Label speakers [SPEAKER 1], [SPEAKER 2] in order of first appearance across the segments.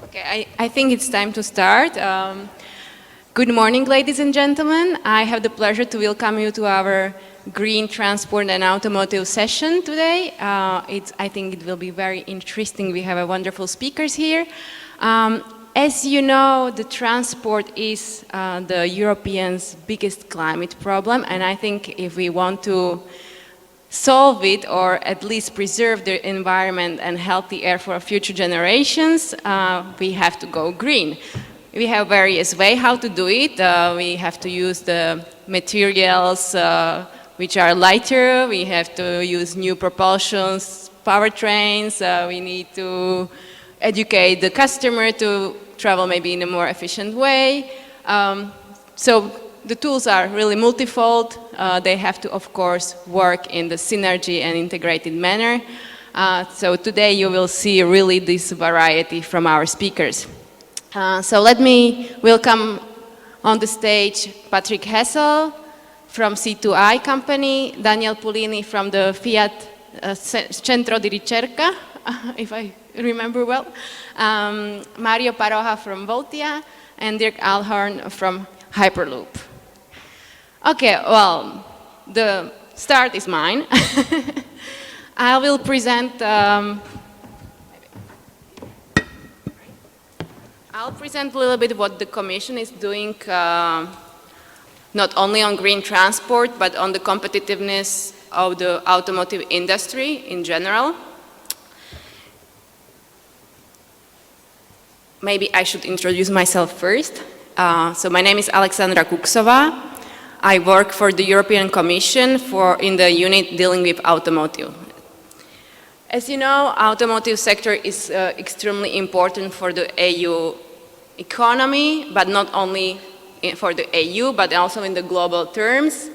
[SPEAKER 1] Okay, I think it's time to start. Good morning, ladies and gentlemen. I have the pleasure to welcome you to our green transport and automotive session today. I think it will be very interesting. We have wonderful speakers here. As you know, the transport is the Europeans' biggest climate problem, and I think if we want to solve it or at least preserve the environment and healthy air for future generations, we have to go green. We have various ways how to do it. We have to use the materials which are lighter. We have to use new propulsions, powertrains. We need to educate the customer to travel maybe in a more efficient way. So the tools are really multifold. They have to, of course, work in the synergy and integrated manner. So today you will see really this variety from our speakers. So let me welcome on the stage Patrick Hessel from C2I company, Daniel Pulini from the Fiat Centro di Ricerca, if I remember well, Mario Paroja from Voltia, and Dirk Alhorn from Hyperloop. Okay, well, the start is mine. I will present I'll present a little bit what the Commission is doing, not only on green transport, but on the competitiveness of the automotive industry in general. Maybe I should introduce myself first. So my name is Alexandra Kuksova. I work for the European Commission in the unit dealing with automotive. As you know, automotive sector is extremely important for the EU economy, but not only for the EU, but also in the global terms.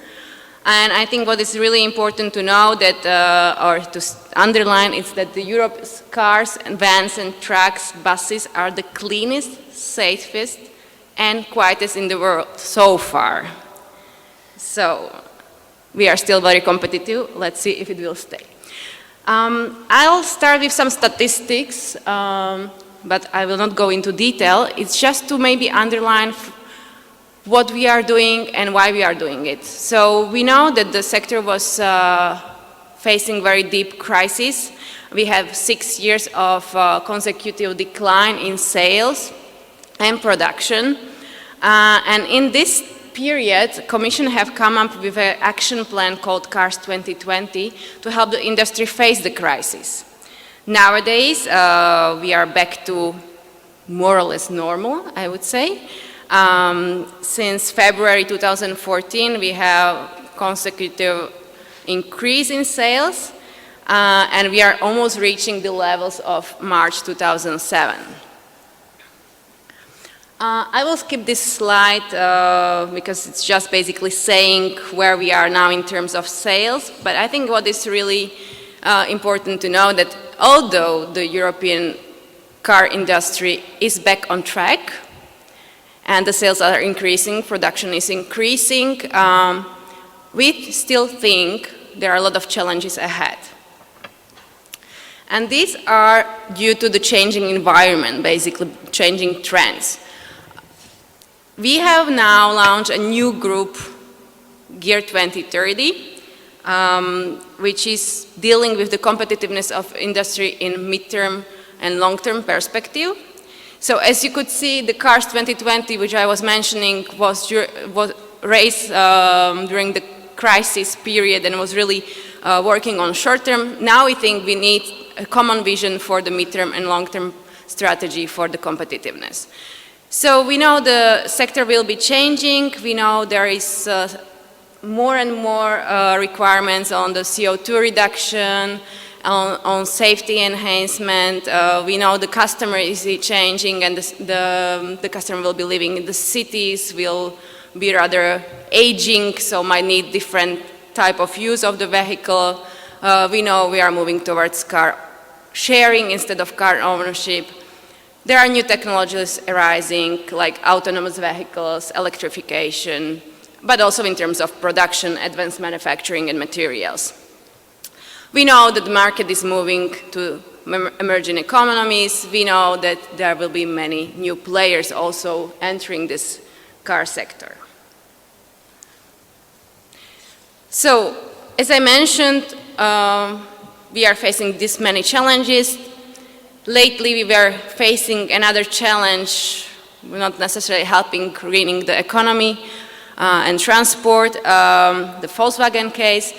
[SPEAKER 1] And I think what is really important to know that, or to underline, is that the Europe's cars and vans and trucks, buses are the cleanest, safest, and quietest in the world so far. So we are still very competitive. Let's see if it will stay. I'll start with some statistics, but I will not go into detail. It's just to maybe underline what we are doing and why we are doing it. So we know that the sector was facing very deep crisis. We have 6 years of consecutive decline in sales and production. And in this period, Commission have come up with an action plan called CARS 2020 to help the industry face the crisis. Nowadays, we are back to more or less normal, I would say. Since February 2014, we have consecutive increase in sales, and we are almost reaching the levels of March 2007. I will skip this slide because it's just basically saying where we are now in terms of sales, but I think what is really important to know that although the European car industry is back on track and the sales are increasing, production is increasing, we still think there are a lot of challenges ahead. And these are due to the changing environment, basically changing trends. We have now launched a new group, Gear 2030, which is dealing with the competitiveness of industry in midterm and long-term perspective. So as you could see, the CARS 2020, which I was mentioning, was raised during the crisis period and was really working on short-term. Now we think we need a common vision for the midterm and long-term strategy for the competitiveness. So we know the sector will be changing. We know there is more and more requirements on the CO2 reduction, on safety enhancement. We know the customer is changing, and the customer will be living in the cities, will be rather aging, so might need different type of use of the vehicle. We know we are moving towards car sharing instead of car ownership. There are new technologies arising, like autonomous vehicles, electrification, but also in terms of production, advanced manufacturing and materials. We know that the market is moving to emerging economies. We know that there will be many new players also entering this car sector. So, as I mentioned, we are facing this many challenges. Lately, we were facing another challenge, not necessarily helping greening the economy and transport, the Volkswagen case.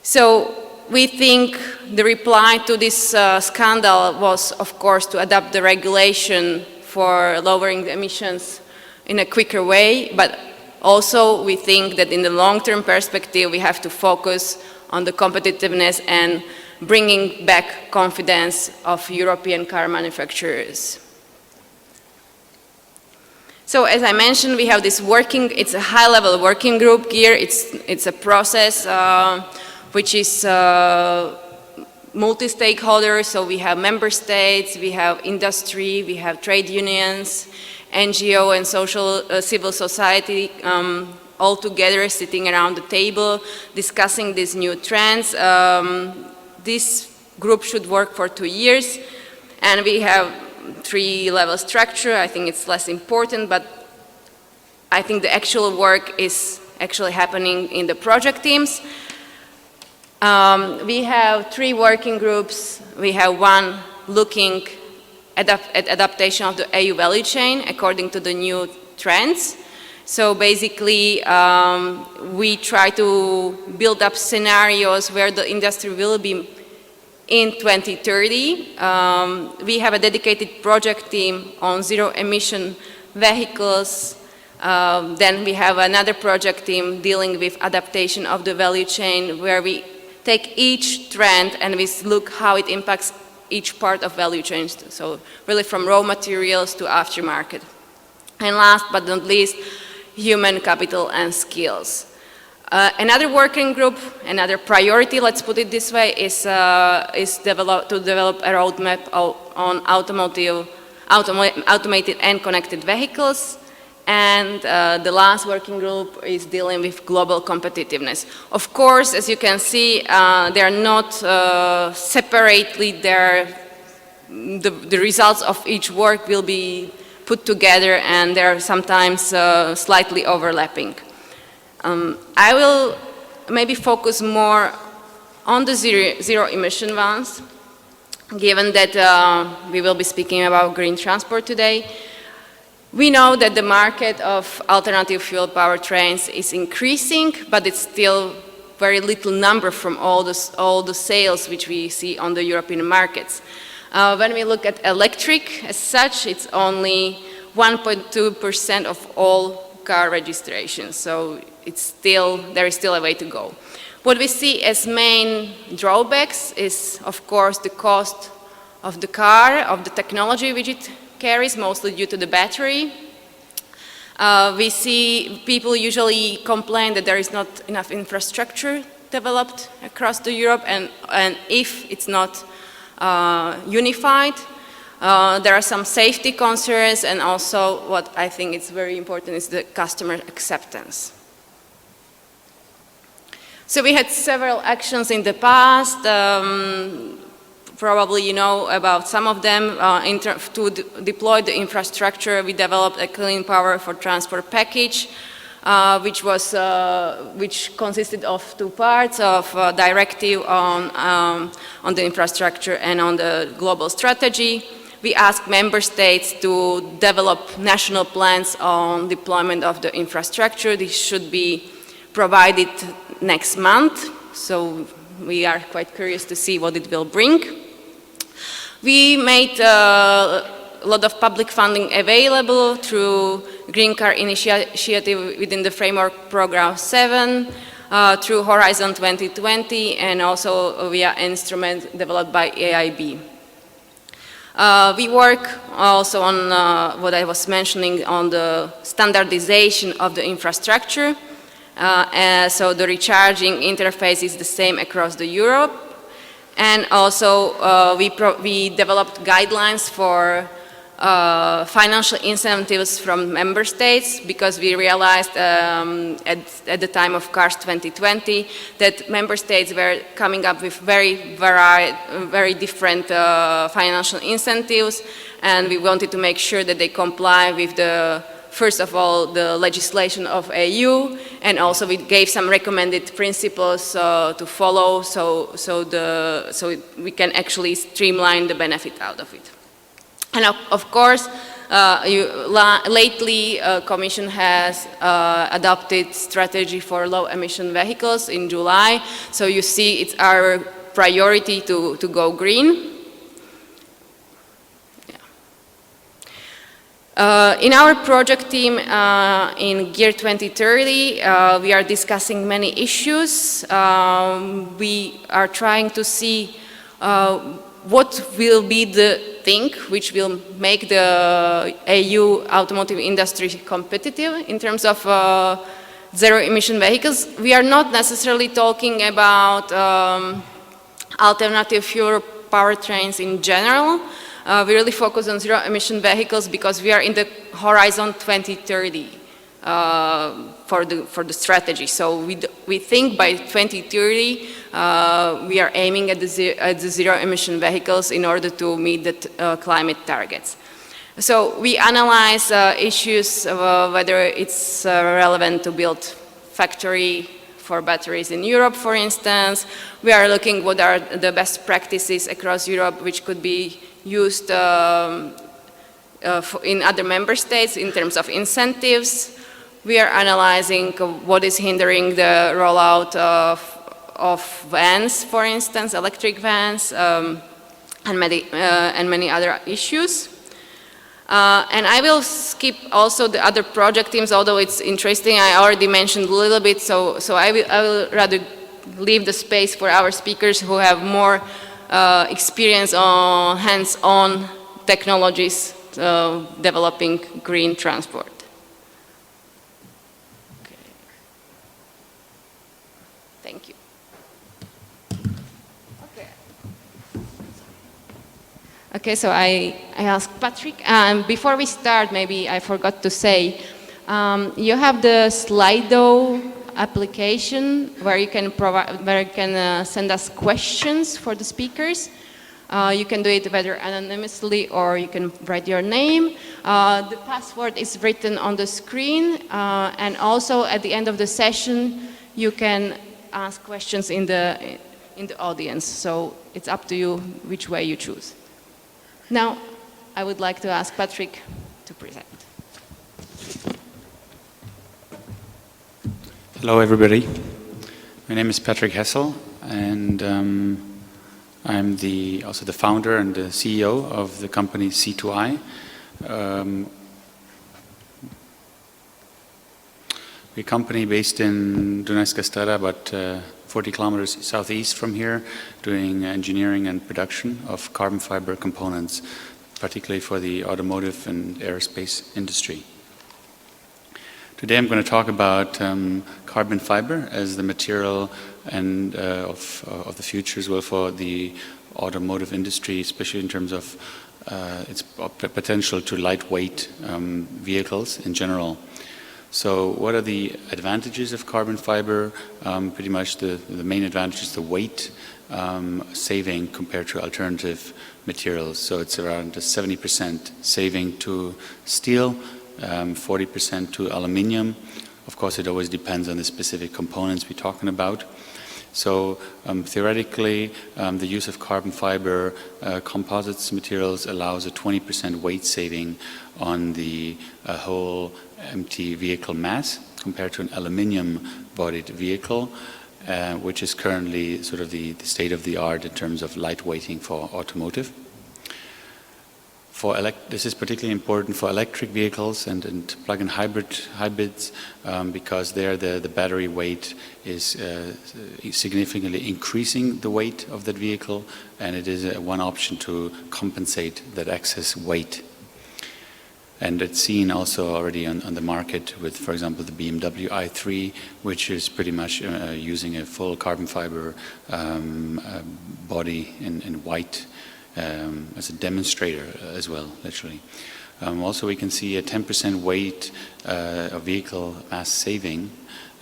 [SPEAKER 1] So we think the reply to this scandal was, of course, to adapt the regulation for lowering the emissions in a quicker way, but also we think that in the long-term perspective, we have to focus on the competitiveness and bringing back confidence of European car manufacturers. So as I mentioned, we have this it's a high-level working group here. It's a process which is multi-stakeholder, so we have member states, we have industry, we have trade unions, NGO and civil society all together sitting around the table discussing these new trends. This group should work for 2 years, and we have 3-level structure. I think it's less important, but I think the actual work is actually happening in the project teams. We have 3 working groups. We have one looking at adaptation of the EU value chain according to the new trends. So basically, we try to build up scenarios where the industry will be in 2030. We have a dedicated project team on zero-emission vehicles. Then we have another project team dealing with adaptation of the value chain, where we take each trend and we look how it impacts each part of value chains. So really from raw materials to aftermarket. And last but not least, human capital and skills. Another working group, another priority, let's put it this way, is to develop a roadmap on automated and connected vehicles. And the last working group is dealing with global competitiveness. Of course, as you can see, they are not separately there. The results of each work will be put together, and they're sometimes slightly overlapping. I will maybe focus more on the zero-emission ones, given that we will be speaking about green transport today. We know that the market of alternative fuel powertrains is increasing, but it's still very little number from all the sales which we see on the European markets. When we look at electric as such, it's only 1.2% of all car registrations, so there is still a way to go. What we see as main drawbacks is, of course, the cost of the car, of the technology which it carries, mostly due to the battery. We see people usually complain that there is not enough infrastructure developed across Europe, and if it's not unified, there are some safety concerns, and also what I think is very important is the customer acceptance. So we had several actions in the past. Probably you know about some of them. To deploy the infrastructure, we developed a Clean Power for Transport package, which consisted of 2 parts, of a directive on the infrastructure and on the global strategy. We asked member states to develop national plans on deployment of the infrastructure. This should be provided next month, so we are quite curious to see what it will bring. We made a lot of public funding available through Green Car Initiative within the Framework Program 7, through Horizon 2020, and also via instrument developed by EIB. We work also on what I was mentioning on the standardization of the infrastructure. So the recharging interface is the same across Europe. And also we developed guidelines for financial incentives from member states, because we realized at the time of CARS 2020 that member states were coming up with very different financial incentives, and we wanted to make sure that they comply with first of all, the legislation of EU, and also we gave some recommended principles to follow, so we can actually streamline the benefit out of it. And of course, lately, Commission has adopted strategy for low-emission vehicles in July. So you see, it's our priority to go green. In our project team in Gear 2030, we are discussing many issues. We are trying to see what will be the thing which will make the EU automotive industry competitive in terms of zero-emission vehicles. We are not necessarily talking about alternative fuel powertrains in general. We really focus on zero-emission vehicles because we are in the horizon 2030 for the strategy. So we think by 2030 we are aiming at the zero-emission vehicles in order to meet the climate targets. So we analyze issues whether it's relevant to build factory for batteries in Europe, for instance. We are looking what are the best practices across Europe which could be used in other member states in terms of incentives. We are analyzing what is hindering the rollout of vans, for instance, electric vans, and many other issues. And I will skip also the other project teams, although it's interesting. I already mentioned a little bit, so I will rather leave the space for our speakers who have more experience on hands-on technologies developing green transport. Okay. Thank you. Okay, so I asked Patrick, before we start, maybe I forgot to say, you have the Slido application where you can send us questions for the speakers. You can do it whether anonymously or you can write your name. The password is written on the screen, and also at the end of the session you can ask questions in the audience. So it's up to you which way you choose. Now I would like to ask Patrick to present.
[SPEAKER 2] Hello everybody, my name is Patrick Hessel, and I'm also the founder and the CEO of the company C2I. We're a company based in Dunajska Streda, about 40 kilometers southeast from here, doing engineering and production of carbon fiber components, particularly for the automotive and aerospace industry. Today I'm going to talk about carbon fiber as the material and of the future as well for the automotive industry, especially in terms of its potential to lightweight vehicles in general. So what are the advantages of carbon fiber? Pretty much the main advantage is the weight saving compared to alternative materials. So it's around a 70% saving to steel, 40% to aluminium. Of course, it always depends on the specific components we're talking about. So theoretically, the use of carbon fiber composites materials allows a 20% weight saving on the whole empty vehicle mass compared to an aluminium-bodied vehicle, which is currently sort of the state of the art in terms of lightweighting for automotive. This is particularly important for electric vehicles and plug-in hybrids because there the battery weight is significantly increasing the weight of that vehicle, and it is one option to compensate that excess weight. And it's seen also already on the market with, for example, the BMW i3, which is pretty much using a full carbon fiber body in white as a demonstrator as well, literally. Also, we can see a 10% weight of vehicle mass saving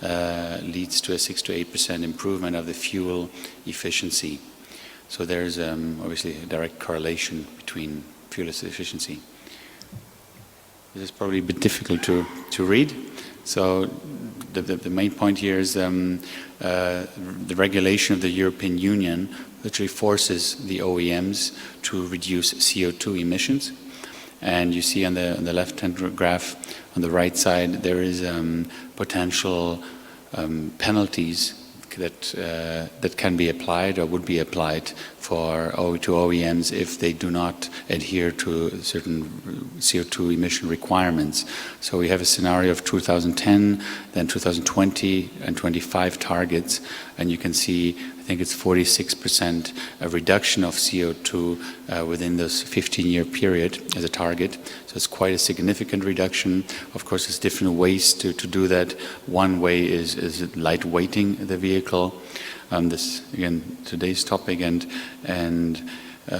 [SPEAKER 2] leads to a 6 to 8% improvement of the fuel efficiency. So there's obviously a direct correlation between fuel efficiency. This is probably a bit difficult to read. So the main point here is the regulation of the European Union literally forces the OEMs to reduce CO2 emissions. And you see on the left-hand graph on the right side, there is potential penalties that can be applied or would be applied to OEMs if they do not adhere to certain CO2 emission requirements. So we have a scenario of 2010, then 2020 and 25 targets, and you can see, I think it's 46% a reduction of CO2 within this 15-year period as a target. So it's quite a significant reduction. Of course, there's different ways to do that. One way is lightweighting the vehicle. This, again, today's topic, and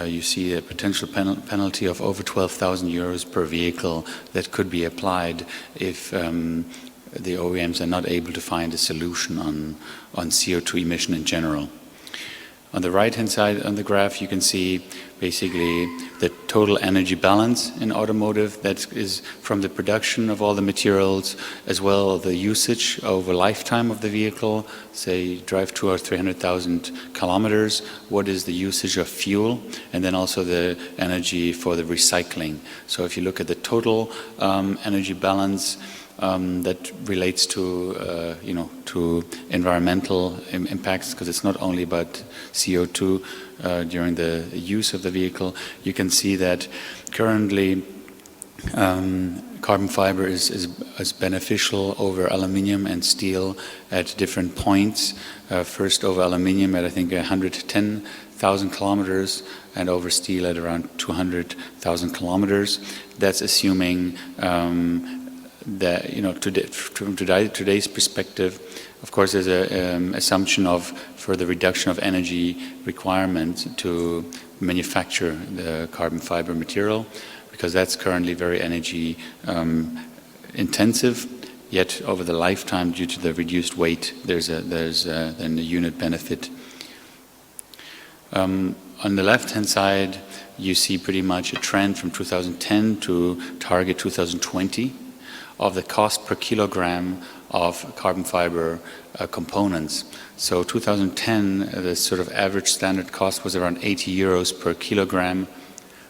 [SPEAKER 2] you see a potential penalty of over 12,000 euros per vehicle that could be applied if the OEMs are not able to find a solution on CO2 emission in general. On the right-hand side on the graph, you can see basically the total energy balance in automotive. That is from the production of all the materials, as well as the usage over lifetime of the vehicle. Say you drive 200,000 or 300,000 kilometers, what is the usage of fuel? And then also the energy for the recycling. So if you look at the total energy balance, that relates to to environmental impacts, because it's not only about CO2 during the use of the vehicle. You can see that currently carbon fiber is beneficial over aluminium and steel at different points. First over aluminium at I think 110,000 kilometers, and over steel at around 200,000 kilometers. That's assuming that, from today's perspective, of course, there's an assumption of further reduction of energy requirement to manufacture the carbon fiber material, because that's currently very energy intensive. Yet over the lifetime, due to the reduced weight, there's then a unit benefit. On the left-hand side, you see pretty much a trend from 2010 to target 2020. Of the cost per kilogram of carbon fiber components. So 2010, the sort of average standard cost was around 80 euros per kilogram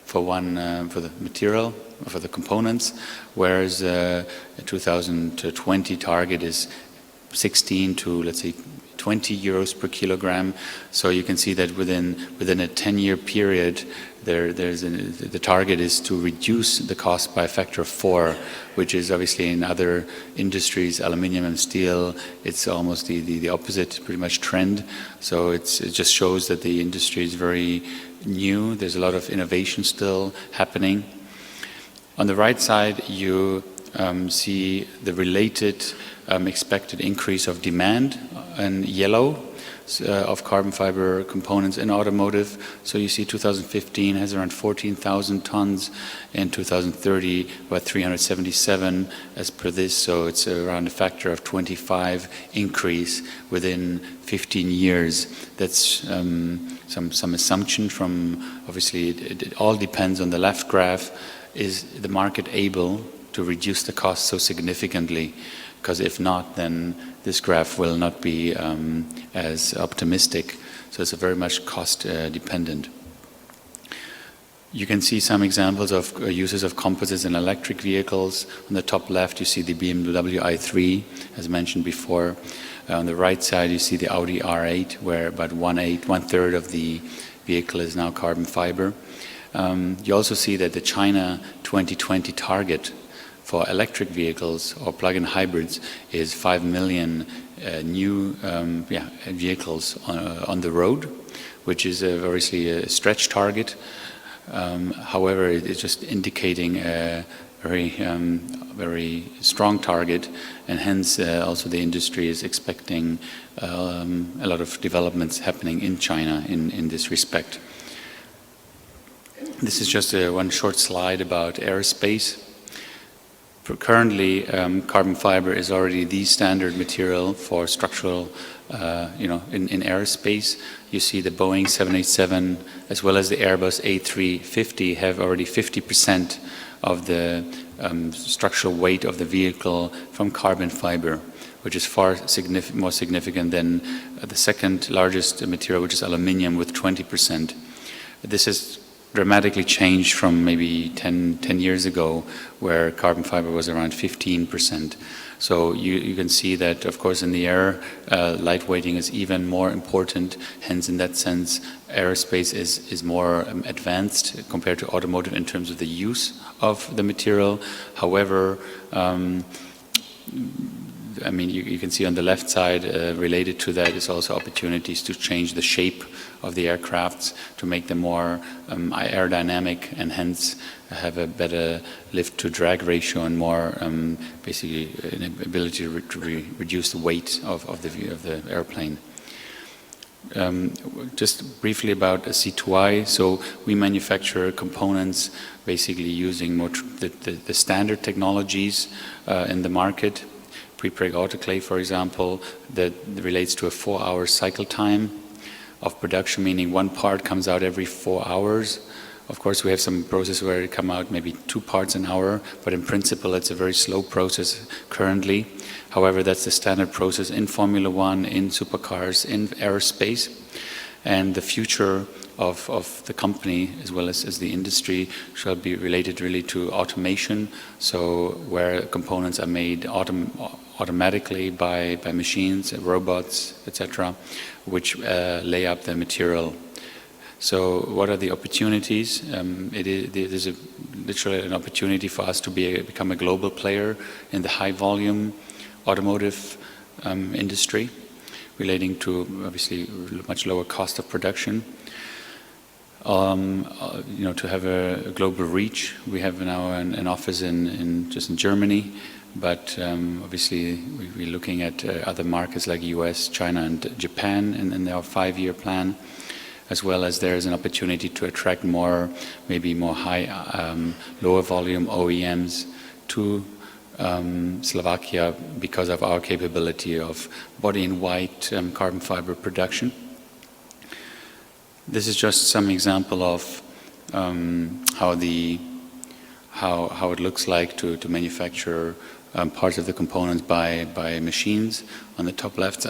[SPEAKER 2] for the material, for the components, whereas the 2020 target is 16 to, let's say, 20 euros per kilogram. So you can see that within a 10-year period, the target is to reduce the cost by a factor of 4, which is obviously in other industries, aluminium and steel, it's almost the opposite, pretty much trend. So it just shows that the industry is very new. There's a lot of innovation still happening. On the right side, you see the related expected increase of demand in yellow of carbon fiber components in automotive. So you see 2015 has around 14,000 tons, in 2030 about 377 as per this, so it's around a factor of 25 increase within 15 years. That's some assumption from, obviously it all depends on the left graph. Is the market able to reduce the cost so significantly? Because if not, then this graph will not be as optimistic. So it's very much cost dependent. You can see some examples of uses of composites in electric vehicles. On the top left, you see the BMW i3, as mentioned before. On the right side, you see the Audi R8, where about one third of the vehicle is now carbon fiber. You also see that the China 2020 target for electric vehicles or plug-in hybrids is 5 million new vehicles on the road, which is obviously a stretch target. However, it's just indicating a very strong target, and hence also the industry is expecting a lot of developments happening in China in this respect. This is just one short slide about aerospace. Currently, carbon fiber is already the standard material for structural, in aerospace. You see the Boeing 787 as well as the Airbus A350 have already 50% of the structural weight of the vehicle from carbon fiber, which is far more significant than the second largest material, which is aluminium, with 20%. This has dramatically changed from maybe 10 years ago, where carbon fiber was around 15%. So you can see that, of course, in the air, lightweighting is even more important. Hence, in that sense, aerospace is more advanced compared to automotive in terms of the use of the material. However, I mean, you can see on the left side, related to that is also opportunities to change the shape of the aircrafts to make them more aerodynamic, and hence have a better lift-to-drag ratio and more basically an ability to reduce the weight of the airplane. Just briefly about C2I. So we manufacture components basically using more the standard technologies in the market. Prepreg autoclave, for example, that relates to a 4-hour cycle time of production, meaning one part comes out every 4 hours. Of course, we have some processes where it come out maybe 2 parts an hour, but in principle, it's a very slow process currently. However, that's the standard process in Formula One, in supercars, in aerospace. And the future of the company, as well as the industry, shall be related really to automation. So where components are made automatically by machines, robots, etc., which lay up the material. So what are the opportunities? It is literally an opportunity for us to become a global player in the high volume automotive industry, relating to obviously much lower cost of production. To have a global reach. We have now an office in Germany, but obviously we're looking at other markets like US, China, and Japan in our 5-year plan, as well as there is an opportunity to attract maybe more high, lower volume OEMs to Slovakia because of our capability of body-in-white carbon fiber production. This is just some example of how it looks like to manufacture parts of the components by machines. On the top left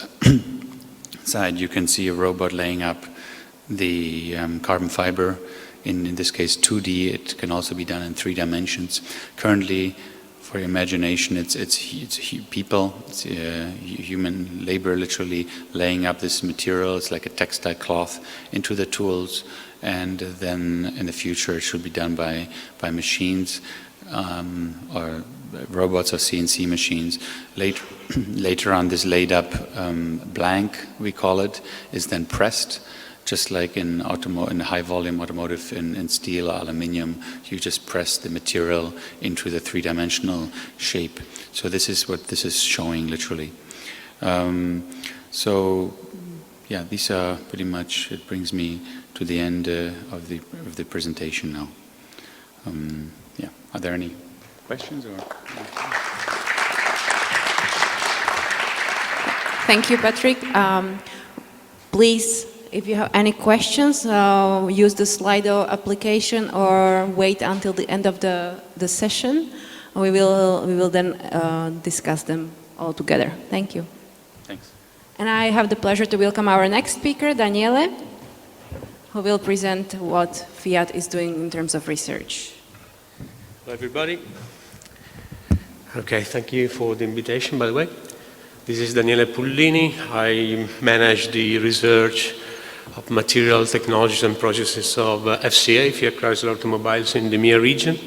[SPEAKER 2] side, you can see a robot laying up the carbon fiber. In this case, 2D. It can also be done in 3 dimensions. Currently, for your imagination, it's people, it's human labor, literally laying up this material. It's like a textile cloth into the tools, and then in the future it should be done by machines or robots or CNC machines. Later on, this laid up blank, we call it, is then pressed. Just like in high volume automotive, in steel or aluminium, you just press the material into the 3-dimensional shape. So this is what this is showing literally. So yeah, these are pretty much, it brings me to the end of the presentation now. Yeah, are there any questions?
[SPEAKER 1] Thank you, Patrick. Please, if you have any questions, use the Slido application or wait until the end of the session. We will then discuss them all together. Thank you.
[SPEAKER 2] Thanks.
[SPEAKER 1] And I have the pleasure to welcome our next speaker, Daniele, who will present what Fiat is doing in terms of research.
[SPEAKER 3] Hello, everybody. Okay, thank you for the invitation, by the way. This is Daniele Pullini. I manage the research of material technologies and processes of FCA, Fiat Chrysler Automobiles, in the EMEA region.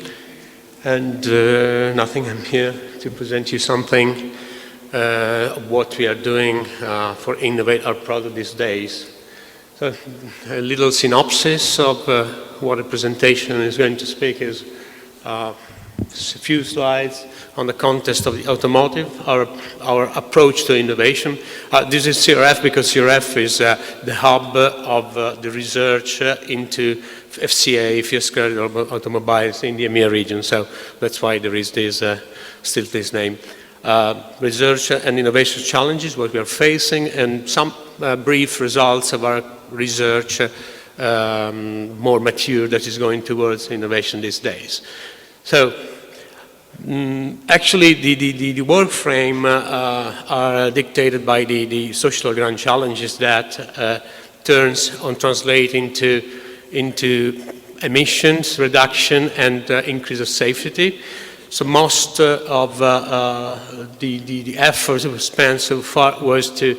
[SPEAKER 3] And I'm here to present you something of what we are doing for innovate our product these days. So a little synopsis of what the presentation is going to speak is a few slides on the context of the automotive, our approach to innovation. This is CRF because CRF is the hub of the research into FCA, Fiat Credit Automobiles in the EMEA region. So that's why there is this, still this name. Research and innovation challenges, what we are facing, and some brief results of our research, more mature, that is going towards innovation these days. So, actually, the work frame are dictated by the social grand challenges that turns on translate into emissions reduction and increase of safety. So most of the efforts that were spent so far was to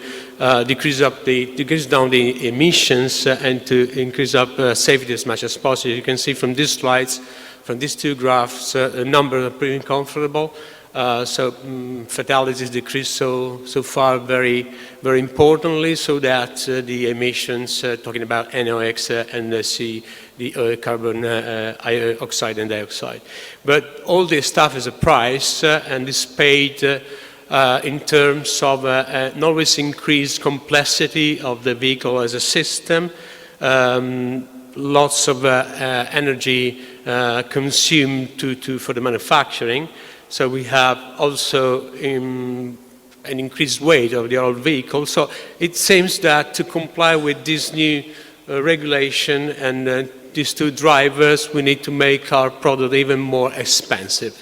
[SPEAKER 3] decrease down the emissions and to increase up safety as much as possible. You can see from these slides, from these two graphs, the numbers are pretty comfortable. Fatalities decreased so far very importantly, so that the emissions, talking about NOx and the carbon oxide and dioxide. But all this stuff is a price, and is paid in terms of an always increased complexity of the vehicle as a system, lots of energy consumed for the manufacturing. So we have also an increased weight of the old vehicle. So it seems that to comply with this new regulation and these two drivers, we need to make our product even more expensive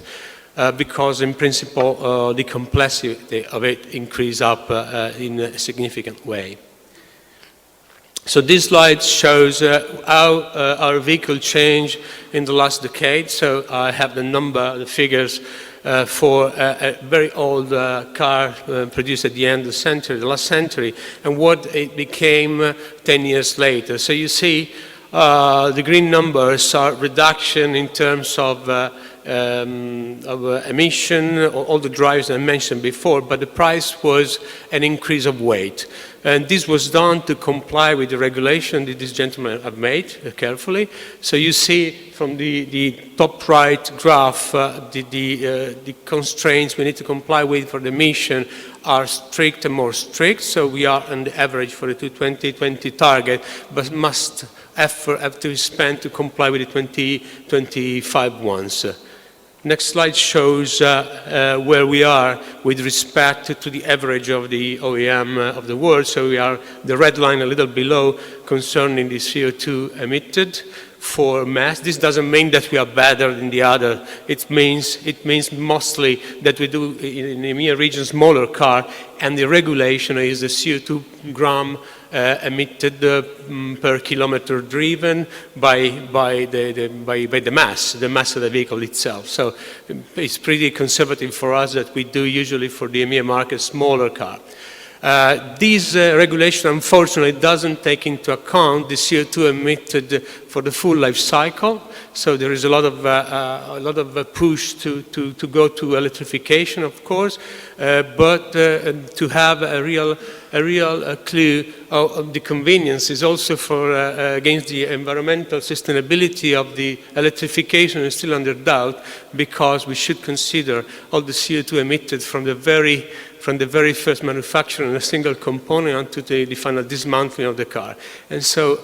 [SPEAKER 3] because in principle the complexity of it increase up in a significant way. So this slide shows how our vehicle changed in the last decade. So I have the figures for a very old car produced at the end of the century, the last century, and what it became 10 years later. So you see the green numbers are reduction in terms of emission, all the drivers I mentioned before, but the price was an increase of weight. And this was done to comply with the regulation that these gentlemen have made carefully. So you see from the top right graph, the constraints we need to comply with for the emission are strict and more strict. So we are on the average for the 2020 target, but must have to spend to comply with the 2025 ones. Next slide shows where we are with respect to the average of the OEM of the world. So we are the red line a little below concerning the CO2 emitted for mass. This doesn't mean that we are better than the other. It means mostly that we do in the EMEA region smaller car, and the regulation is the CO2 gram emitted per kilometer driven by the mass of the vehicle itself. So it's pretty conservative for us that we do usually for the EMEA market smaller car. This regulation unfortunately doesn't take into account the CO2 emitted for the full life cycle. So there is a lot of push to go to electrification, of course, but to have a real clue of the convenience is also for against the environmental sustainability of the electrification is still under doubt, because we should consider all the CO2 emitted from the very first manufacturing a single component to the final dismantling of the car. And so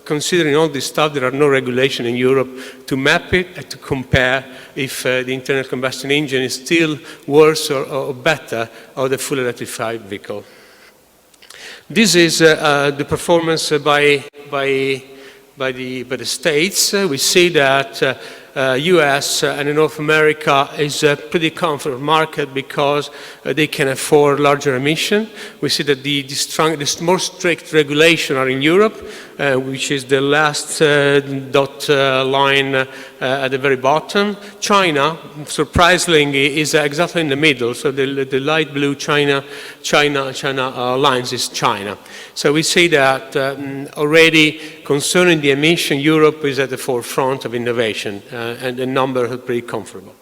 [SPEAKER 3] considering all this stuff, there are no regulations in Europe to map it and to compare if the internal combustion engine is still worse or better of the fully electrified vehicle. This is the performance by the states. We see that US and in North America is a pretty comfortable market because they can afford larger emission. We see that the more strict regulation are in Europe, which is the last dot line at the very bottom. China, surprisingly, is exactly in the middle. So the light blue China lines is China. So we see that already concerning the emission, Europe is at the forefront of innovation, and the numbers are pretty comfortable.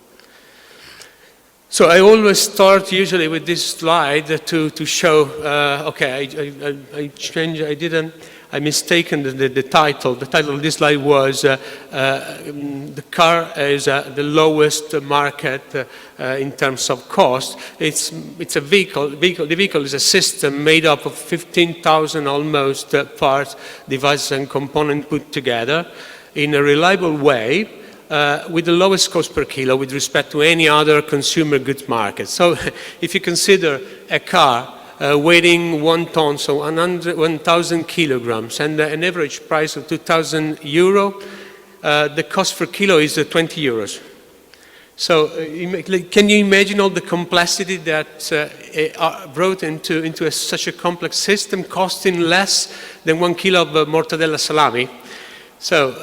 [SPEAKER 3] So I always start usually with this slide to show, okay, I mistaken the title. The title of this slide was the car is the lowest market in terms of cost. It's a vehicle. The vehicle is a system made up of 15,000 almost parts, devices and components put together in a reliable way with the lowest cost per kilo with respect to any other consumer goods market. So if you consider a car weighing 1 ton, so 1,000 kilograms, and an average price of 2,000 euro, the cost per kilo is 20 euros. So can you imagine all the complexity that are brought into such a complex system, costing less than 1 kilo of mortadella salami? So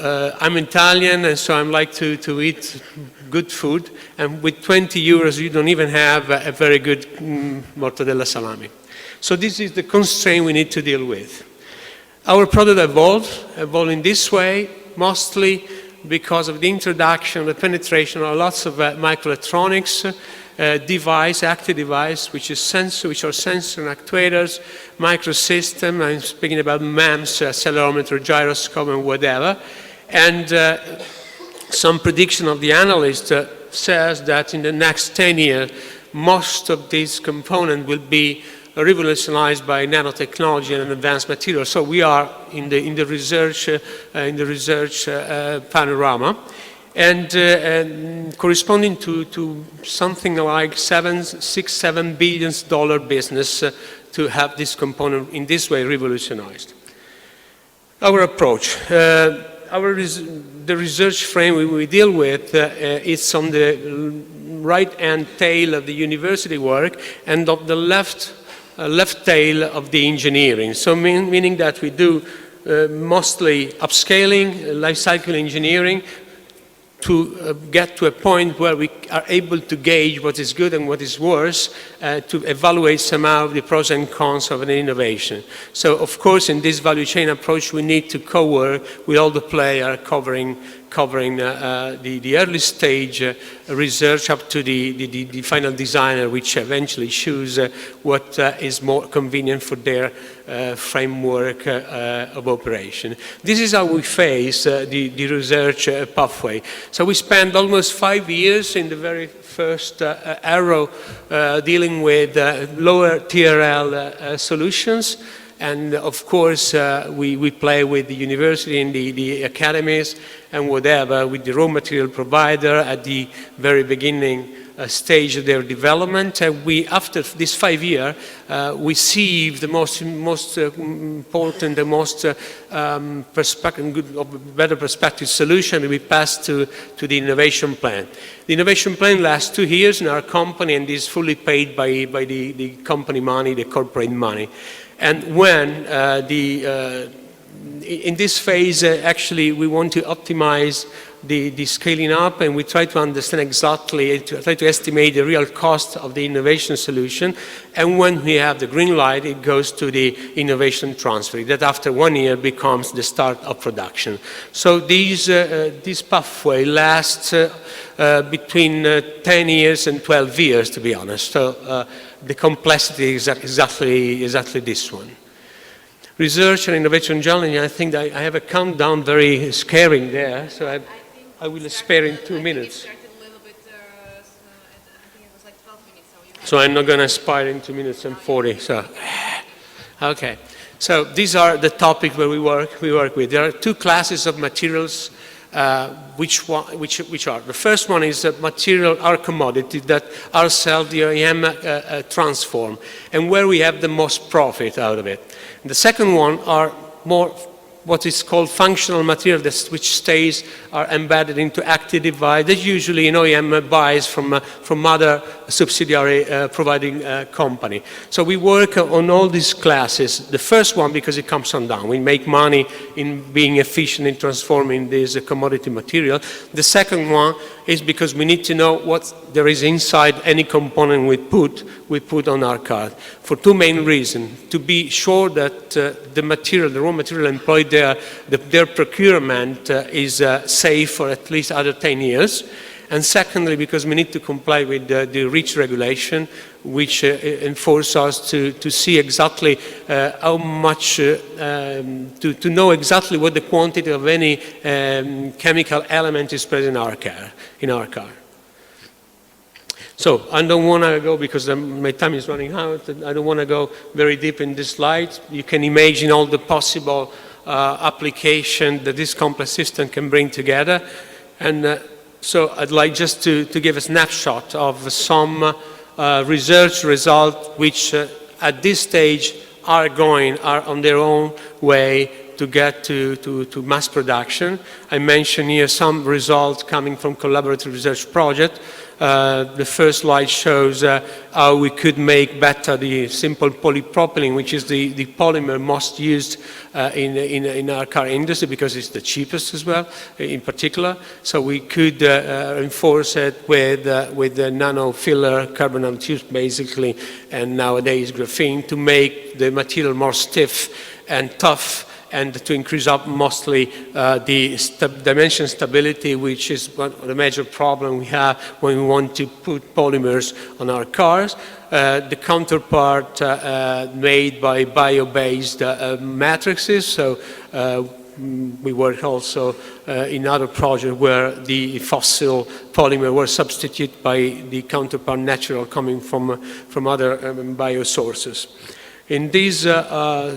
[SPEAKER 3] I'm Italian, and so I like to eat good food, and with 20 euros you don't even have a very good mortadella salami. So this is the constraint we need to deal with. Our product evolved in this way, mostly because of the introduction, the penetration of lots of microelectronics device, active device, which are sensor and actuators, microsystem. I'm speaking about MEMS, accelerometer, gyroscope, and whatever. And some prediction of the analyst says that in the next 10 years, most of these components will be revolutionized by nanotechnology and advanced materials. So we are in the research panorama, and corresponding to something like $6-7 billion business to have this component in this way revolutionized. Our approach, the research frame we deal with is on the right-hand tail of the university work and of the left tail of the engineering. So meaning that we do mostly upscaling, life cycle engineering to get to a point where we are able to gauge what is good and what is worse, to evaluate somehow the pros and cons of an innovation. So of course in this value chain approach we need to co-work with all the players covering the early stage research up to the final designer, which eventually choose what is more convenient for their framework of operation. This is how we face the research pathway. So we spent almost 5 years in the very first arrow dealing with lower TRL solutions. And of course, we play with the university and the academies and whatever, with the raw material provider at the very beginning stage of their development. We, after this 5 years, we see the most important, the most better perspective solution, and we pass to the innovation plan. The innovation plan lasts 2 years in our company and is fully paid by the company money, the corporate money. And when in this phase, actually, we want to optimize the scaling up, and we try to understand exactly, try to estimate the real cost of the innovation solution. And when we have the green light, it goes to the innovation transfer. That after 1 year becomes the start of production. So this pathway lasts between 10 years and 12 years, to be honest. So the complexity is exactly this one. Research and innovation challenge, I think I have a countdown very scaring there, so I will spare in 2 minutes. So I'm not going to expire in 2 minutes and 40. So, okay. So these are the topics where we work with. There are 2 classes of materials. Which are? The first one is material, our commodity that ourselves, the OEM, transform, and where we have the most profit out of it. And the second one are more what is called functional material, which stays are embedded into active device that usually an OEM buys from other subsidiary providing company. So we work on all these classes. The first one because it comes on down. We make money in being efficient in transforming this commodity material. The second one is because we need to know what there is inside any component we put on our card. For 2 main reasons. To be sure that the raw material employed there, their procurement is safe for at least other 10 years. and secondly, because we need to comply with the REACH regulation, which enforces us to see exactly how much, to know exactly what the quantity of any chemical element is present in our car. So I don't want to go, because my time is running out, I don't want to go very deep in this slide. You can imagine all the possible application that this complex system can bring together. And so I'd like just to give a snapshot of some research results which at this stage are on their own way to get to mass production. I mentioned here some results coming from collaborative research project. The first slide shows how we could make better the simple polypropylene, which is the polymer most used in our car industry, because it's the cheapest as well, in particular. So we could enforce it with the nano filler carbon nanotubes, basically, and nowadays graphene, to make the material more stiff and tough, and to increase up mostly the dimension stability, which is one of the major problems we have when we want to put polymers on our cars. The counterpart made by bio-based matrices. So we work also in other projects where the fossil polymer were substituted by the counterpart natural coming from other biosources. In this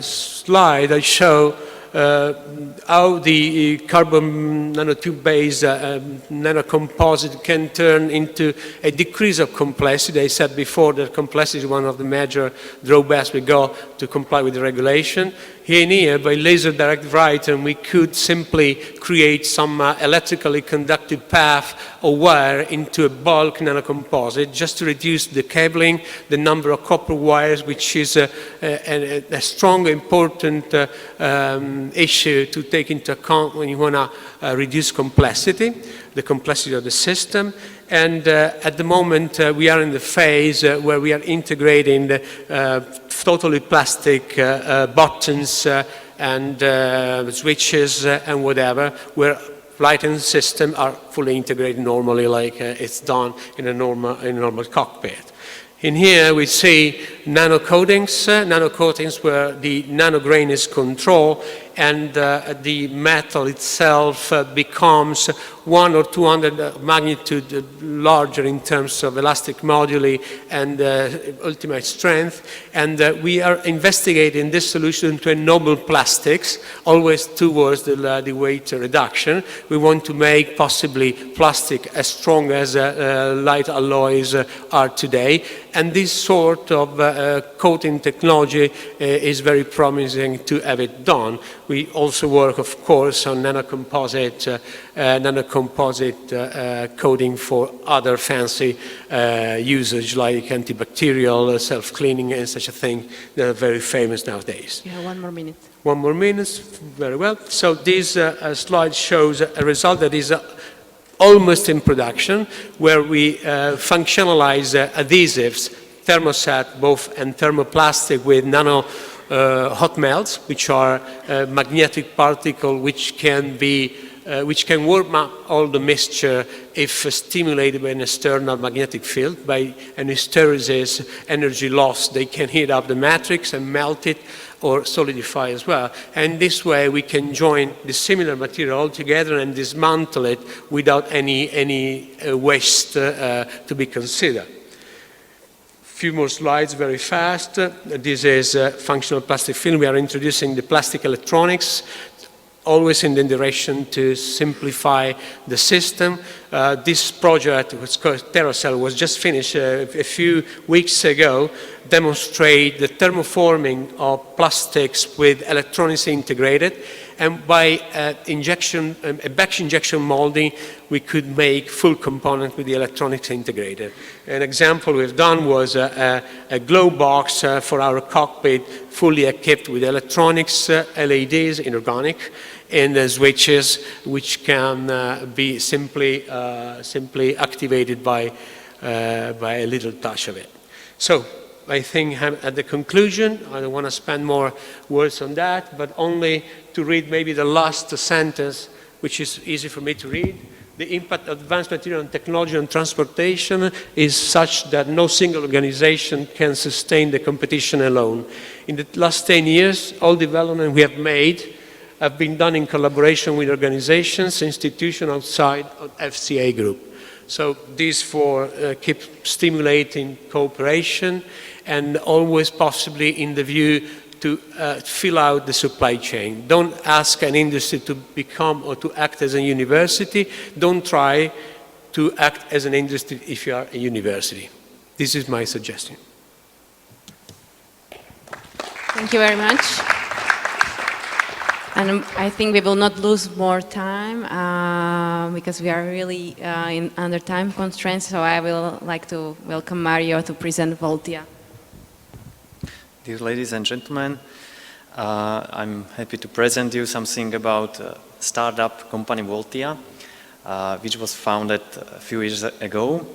[SPEAKER 3] slide, I show how the carbon nanotube-based nanocomposite can turn into a decrease of complexity. I said before that complexity is one of the major drawbacks we got to comply with the regulation. Here, by laser direct writing, we could simply create some electrically conductive path or wire into a bulk nanocomposite, just to reduce the cabling, the number of copper wires, which is a strong, important issue to take into account when you want to reduce complexity, the complexity of the system. And at the moment, we are in the phase where we are integrating the totally plastic buttons and switches and whatever, where lighting systems are fully integrated normally, like it's done in a normal cockpit. In here, we see nanocoatings where the nanograin is controlled, and the metal itself becomes 100 or 200 magnitude larger in terms of elastic moduli and ultimate strength. And we are investigating this solution to ennoble plastics, always towards the weight reduction. We want to make possibly plastic as strong as light alloys are today. And this sort of coating technology is very promising to have it done. We also work, of course, on nanocomposite coating for other fancy usage, like antibacterial, self-cleaning, and such a thing that are very famous nowadays.
[SPEAKER 1] You have 1 more minute.
[SPEAKER 3] 1 more minute, very well. So this slide shows a result that is almost in production, where we functionalize adhesives, thermoset, both, and thermoplastic with nano hot melts, which are magnetic particles which can warm up all the mixture if stimulated by an external magnetic field. By an hysteresis energy loss, they can heat up the matrix and melt it or solidify as well. And this way we can join the similar material all together and dismantle it without any waste to be considered. Few more slides very fast. This is functional plastic film. We are introducing the plastic electronics, always in the direction to simplify the system. This project, which is called TerraCell, was just finished a few weeks ago, demonstrate the thermoforming of plastics with electronics integrated. And by batch injection molding, we could make full component with the electronics integrated. An example we've done was a glow box for our cockpit, fully equipped with electronics, LEDs, inorganic, and switches, which can be simply activated by a little touch of it. So I think at the conclusion, I don't want to spend more words on that, but only to read maybe the last sentence, which is easy for me to read. the impact of advanced material and technology on transportation is such that no single organization can sustain the competition alone. In the last 10 years, all development we have made have been done in collaboration with organizations, institutions outside of FCA group. So this for keep stimulating cooperation and always possibly in the view to fill out the supply chain. Don't ask an industry to become or to act as a university. Don't try to act as an industry if you are a university. This is my suggestion.
[SPEAKER 1] Thank you very much. And I think we will not lose more time because we are really under time constraints, so I will like to welcome Mario to present Voltia.
[SPEAKER 4] Dear ladies and gentlemen, I'm happy to present you something about startup company Voltia, which was founded a few years ago.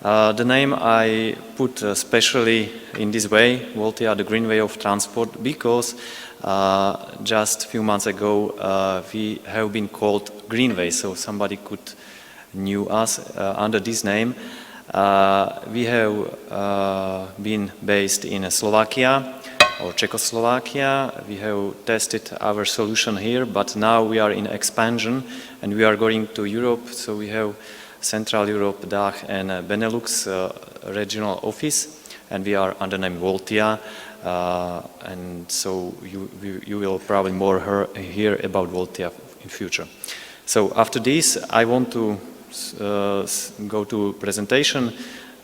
[SPEAKER 4] The name I put especially in this way, Voltia, the green way of transport, because just a few months ago we have been called Greenway, so somebody could knew us under this name. We have been based in Slovakia or Czechoslovakia. We have tested our solution here, but now we are in expansion and we are going to Europe. So we have Central Europe, DACH and Benelux regional office, and we are under the name Voltia. And so you will probably more hear about Voltia in future. So after this, I want to go to presentation.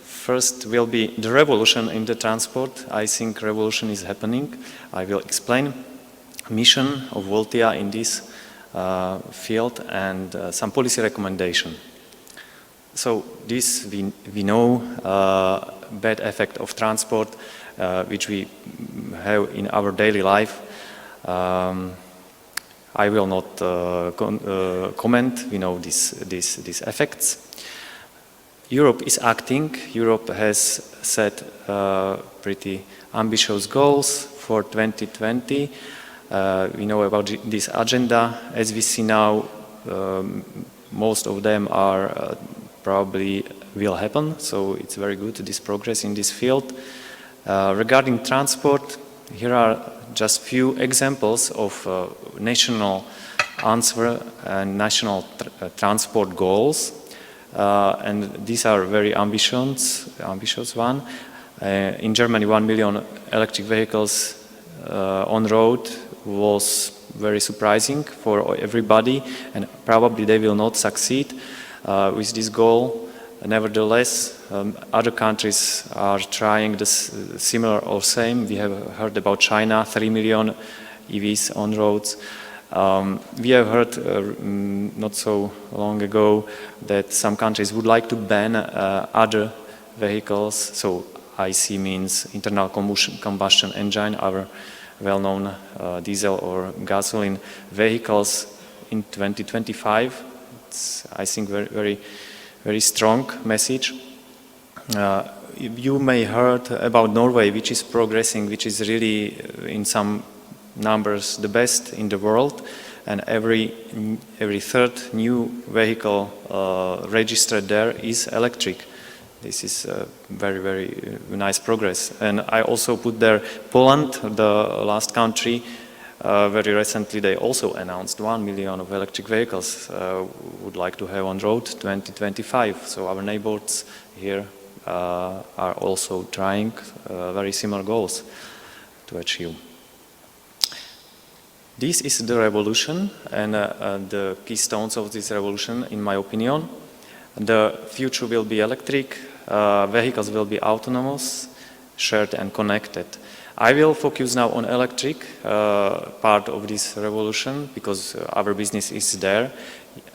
[SPEAKER 4] First will be the revolution in the transport. I think revolution is happening. I will explain mission of Voltia in this field and some policy recommendation. So this we know bad effect of transport which we have in our daily life. I will not comment. We know these effects. Europe is acting. Europe has set pretty ambitious goals for 2020. We know about this agenda. As we see now, most of them are probably will happen. So it's very good, this progress in this field. Regarding transport, here are just few examples of national answer and national transport goals. And these are very ambitious one. In Germany, 1 million electric vehicles on road was very surprising for everybody, and probably they will not succeed with this goal. Nevertheless, other countries are trying this similar or same. We have heard about China, 3 million EVs on roads. We have heard not so long ago that some countries would like to ban other vehicles. So IC means internal combustion engine, our well-known diesel or gasoline vehicles in 2025. It's, I think, very strong message. You may heard about Norway, which is progressing, which is really in some numbers the best in the world, and every third new vehicle registered there is electric. This is very nice progress. And I also put there Poland, the last country. Very recently they also announced 1 million of electric vehicles would like to have on road 2025. So our neighbors here are also trying very similar goals to achieve. This is the revolution and the keystones of this revolution, in my opinion. The future will be electric, vehicles will be autonomous, shared and connected. I will focus now on electric part of this revolution because our business is there.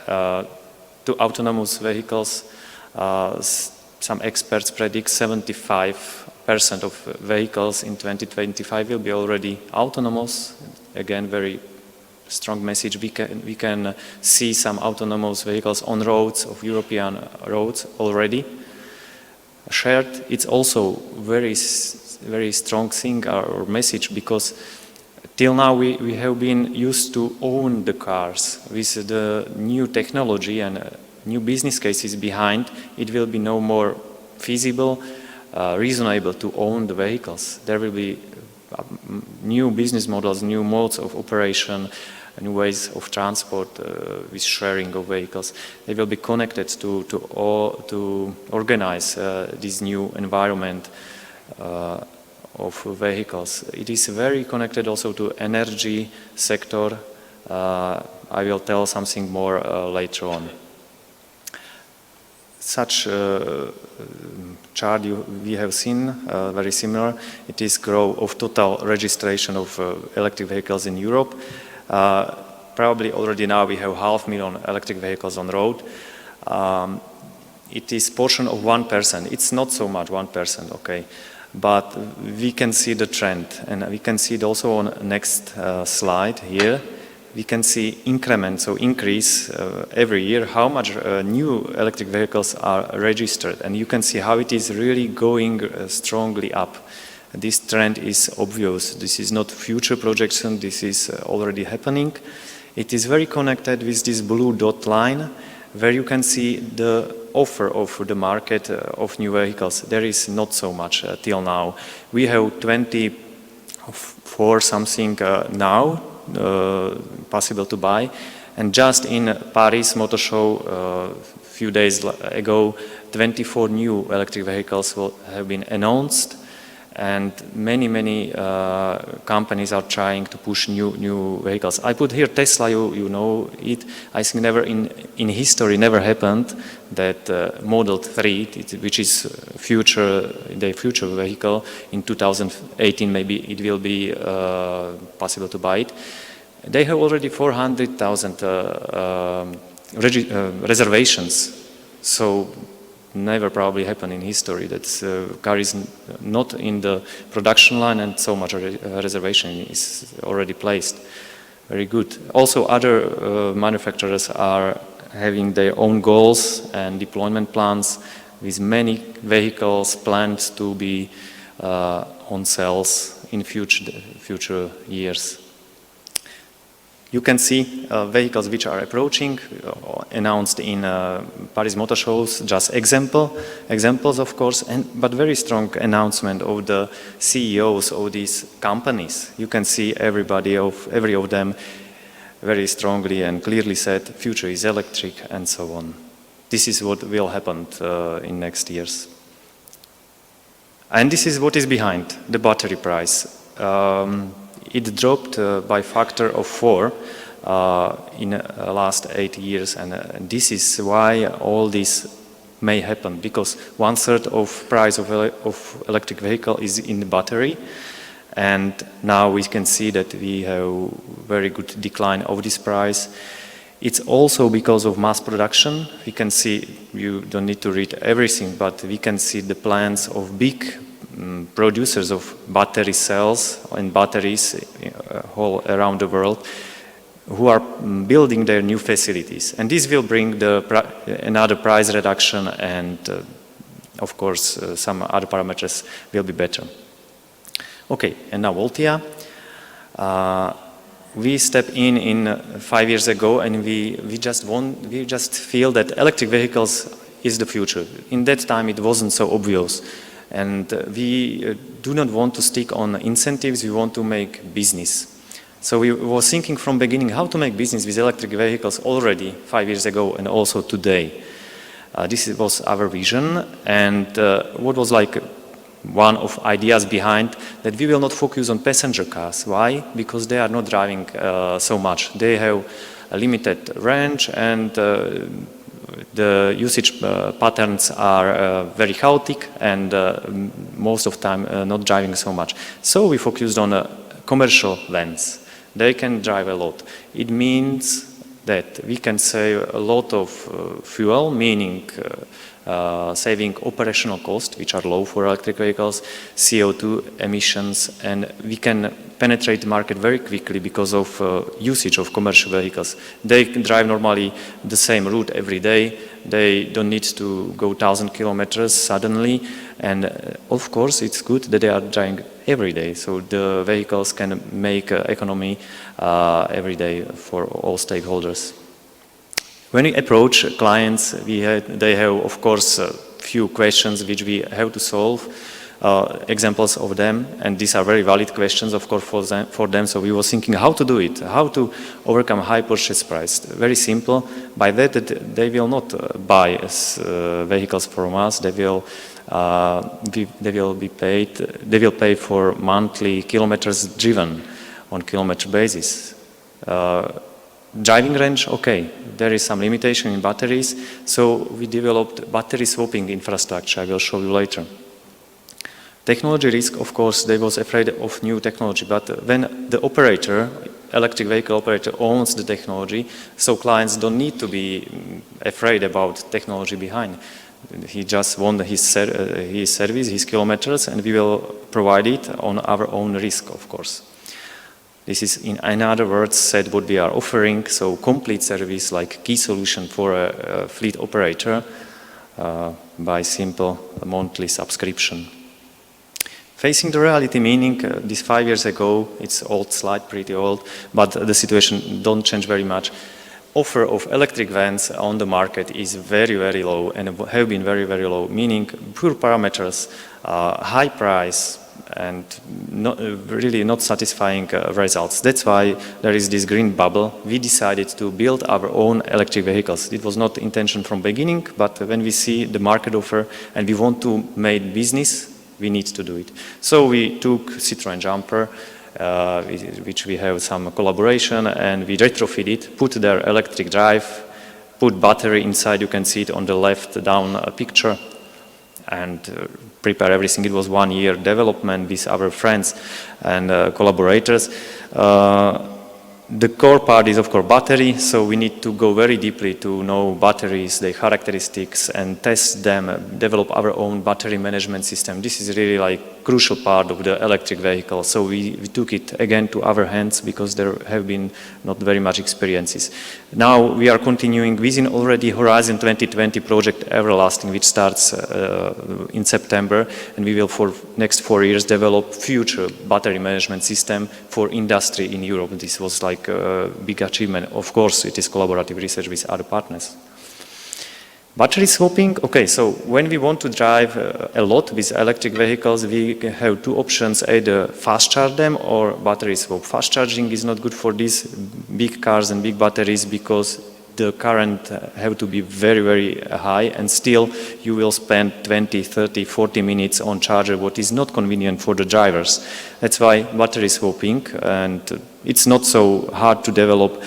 [SPEAKER 4] To autonomous vehicles, some experts predict 75% of vehicles in 2025 will be already autonomous. Again, very strong message. We can see some autonomous vehicles on roads of European roads already. Shared, it's also very strong thing or message, because till now we have been used to own the cars. With the new technology and new business cases behind, it will be no more feasible, reasonable to own the vehicles. There will be new business models, new modes of operation, new ways of transport with sharing of vehicles. They will be connected to organize this new environment of vehicles. It is very connected also to energy sector. I will tell something more later on. Such chart we have seen, very similar. It is growth of total registration of electric vehicles in Europe. Probably already now we have 500,000 electric vehicles on road. It is portion of 1%. It's not so much 1%, okay, but we can see the trend, and we can see it also on next slide here. We can see increment, so increase every year, how much new electric vehicles are registered, and you can see how it is really going strongly up. This trend is obvious. This is not future projection, this is already happening. It is very connected with this blue dot line, where you can see the offer of the market of new vehicles. There is not so much till now. We have 24 something now possible to buy, and just in Paris Motor Show a few days ago, 24 new electric vehicles have been announced, and many companies are trying to push new vehicles. I put here Tesla, you know it. I think never in history never happened that Model 3, which is the future vehicle, in 2018 maybe it will be possible to buy it. They have already 400,000 reservations, so never probably happened in history that car is not in the production line and so much reservation is already placed. Very good. Also other manufacturers are having their own goals and deployment plans, with many vehicles planned to be on sales in future years. You can see vehicles which are approaching, announced in Paris Motor Shows, just examples of course, but very strong announcement of the CEOs of these companies. You can see every of them very strongly and clearly said, future is electric and so on. This is what will happen in next years. And this is what is behind the battery price. It dropped by factor of 4 in the last 8 years, and this is why all this may happen, because 1/3 of price of electric vehicle is in the battery, and now we can see that we have very good decline of this price. It's also because of mass production. We can see, you don't need to read everything, but we can see the plans of big producers of battery cells and batteries all around the world, who are building their new facilities, and this will bring another price reduction, and of course some other parameters will be better. Okay, and now Voltia. We stepped in 5 years ago, and we just feel that electric vehicles is the future. In that time it wasn't so obvious. And we do not want to stick on incentives, we want to make business. So we were thinking from beginning how to make business with electric vehicles already 5 years ago and also today. This was our vision, and what was like one of ideas behind that we will not focus on passenger cars. Why? Because they are not driving so much. They have a limited range, and the usage patterns are very chaotic, and most of the time not driving so much. So we focused on commercial vans. They can drive a lot. It means that we can save a lot of fuel, meaning saving operational costs, which are low for electric vehicles, CO2 emissions, and we can penetrate the market very quickly because of usage of commercial vehicles. They can drive normally the same route every day. They don't need to go 1,000 kilometers suddenly, and of course it's good that they are driving every day, so the vehicles can make economy every day for all stakeholders. When we approach clients, they have, of course, a few questions which we have to solve, examples of them, and these are very valid questions, of course, for them. So we were thinking how to do it, how to overcome high purchase price. Very simple. By that, they will not buy vehicles from us. They will pay for monthly kilometers driven on kilometer basis. Driving range, okay, there is some limitation in batteries, so we developed battery swapping infrastructure. I will show you later. Technology risk, of course, they was afraid of new technology, but when the operator, electric vehicle operator, owns the technology, so clients don't need to be afraid about technology behind. He just wants his service, his kilometers, and we will provide it on our own risk, of course. This is, in other words, said what we are offering, so complete service like key solution for a fleet operator by simple monthly subscription. Facing the reality, meaning this 5 years ago, it's old slide, pretty old, but the situation don't change very much. Offer of electric vans on the market is very, very low and have been very, very low, meaning poor parameters, high price, and really not satisfying results. That's why there is this green bubble. We decided to build our own electric vehicles. It was not intention from beginning, but when we see the market offer and we want to make business, we need to do it. So we took Citroën Jumper, which we have some collaboration, and we retrofit it, put their electric drive, put battery inside. You can see it on the left down picture, and prepare everything. It was 1 year development with our friends and collaborators. The core part is, of course, battery, so we need to go very deeply to know batteries, their characteristics, and test them, develop our own battery management system. This is really like crucial part of the electric vehicle. So we took it again to our hands because there have been not very much experiences. Now we are continuing within already Horizon 2020 project Everlasting, which starts in September, and we will for next 4 years develop future battery management system for industry in Europe. This was like a big achievement. Of course, it is collaborative research with other partners. Battery swapping, okay, so when we want to drive a lot with electric vehicles, we have two options, either fast charge them or battery swap. Fast charging is not good for these big cars and big batteries because the current have to be very, very high, and still you will spend 20, 30, 40 minutes on charger, what is not convenient for the drivers. That's why battery swapping, and it's not so hard to develop.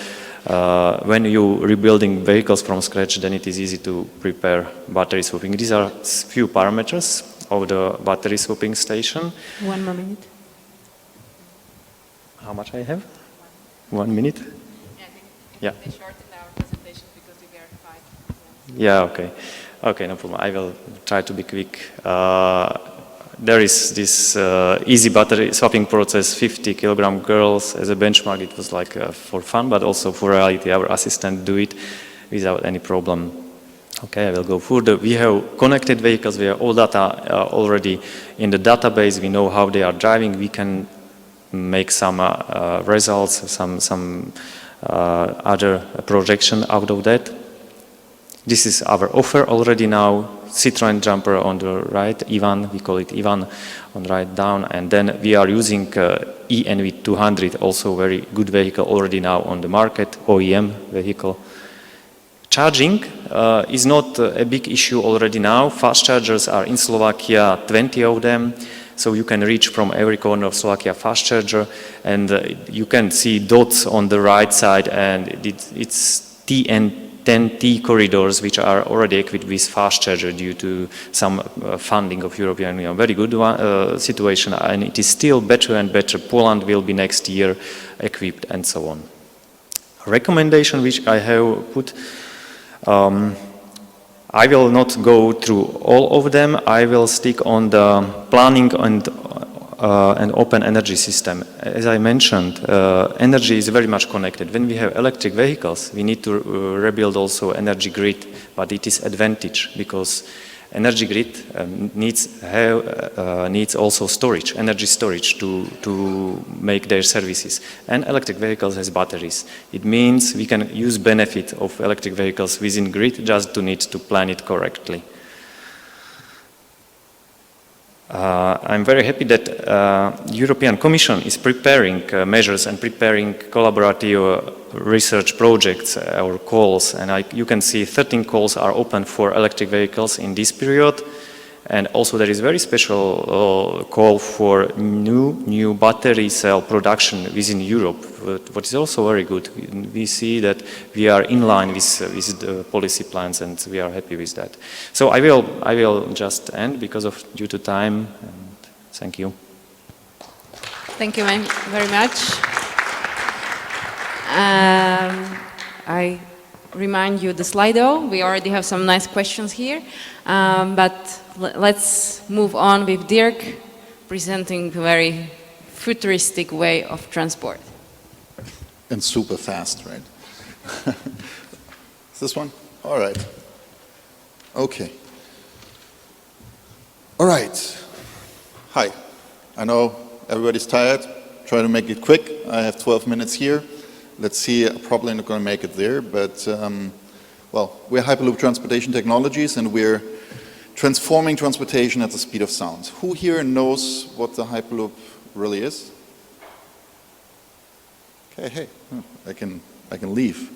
[SPEAKER 4] When you rebuilding vehicles from scratch, then it is easy to prepare battery swapping. These are few parameters of the battery swapping station.
[SPEAKER 1] 1 more minute.
[SPEAKER 4] How much I have? 1 minute?
[SPEAKER 1] Yeah, I think they shortened our presentation because we were 5.
[SPEAKER 4] Yeah, okay. Okay, no problem. I will try to be quick. There is this easy battery swapping process, 50 kilogram girls as a benchmark. It was like for fun, but also for reality. Our assistant do it without any problem. Okay, I will go further. We have connected vehicles. We have all data already in the database. We know how they are driving. We can make some results, some other projection out of that. This is our offer already now. Citroën Jumper on the right, Ivan, we call it Ivan, on the right down, and then we are using REinEU 200, also very good vehicle already now on the market, OEM vehicle. Charging is not a big issue already now. Fast chargers are in Slovakia, 20 of them, so you can reach from every corner of Slovakia fast charger, and you can see dots on the right side, and it's TN10T corridors which are already equipped with fast charger due to some funding of European Union. Very good situation, and it is still better and better. Poland will be next year equipped, and so on. Recommendation which I have put, I will not go through all of them. I will stick on the planning and open energy system. As I mentioned, energy is very much connected. When we have electric vehicles, we need to rebuild also energy grid, but it is advantage because energy grid needs also storage, energy storage to make their services. And electric vehicles has batteries. It means we can use benefit of electric vehicles within grid, just to need to plan it correctly. I'm very happy that European Commission is preparing measures and preparing collaborative research projects or calls, and you can see 13 calls are open for electric vehicles in this period, and also there is very special call for new battery cell production within Europe, what is also very good. We see that we are in line with the policy plans, and we are happy with that. So I will just end due to time, and thank you.
[SPEAKER 1] Thank you very much. I remind you the Slido. We already have some nice questions here, but let's move on with Dirk presenting a very futuristic way of transport.
[SPEAKER 5] And super fast, right? Is this one? All right. Okay. All right. Hi. I know everybody's tired. Try to make it quick. I have 12 minutes here. Let's see, I'm probably not going to make it there, but well, we're Hyperloop Transportation Technologies, and we're transforming transportation at the speed of sound. Who here knows what the Hyperloop really is? Okay, hey, I can leave.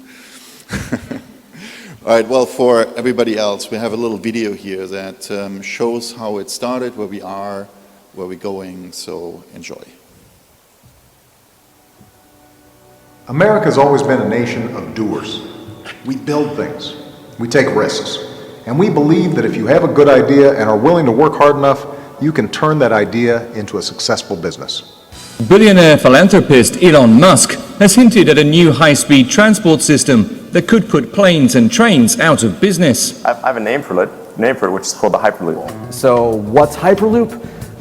[SPEAKER 5] All right, well, for everybody else, we have a little video here that shows how it started, where we are, where we're going, so enjoy.
[SPEAKER 6] America's always been a nation of doers. We build things, we take risks, and we believe that if you have a good idea and are willing to work hard enough, you can turn that idea into a successful business.
[SPEAKER 7] Billionaire philanthropist Elon Musk has hinted at a new high-speed transport system that could put planes and trains out of business.
[SPEAKER 8] I have a name for it, which is called the Hyperloop.
[SPEAKER 9] So what's Hyperloop?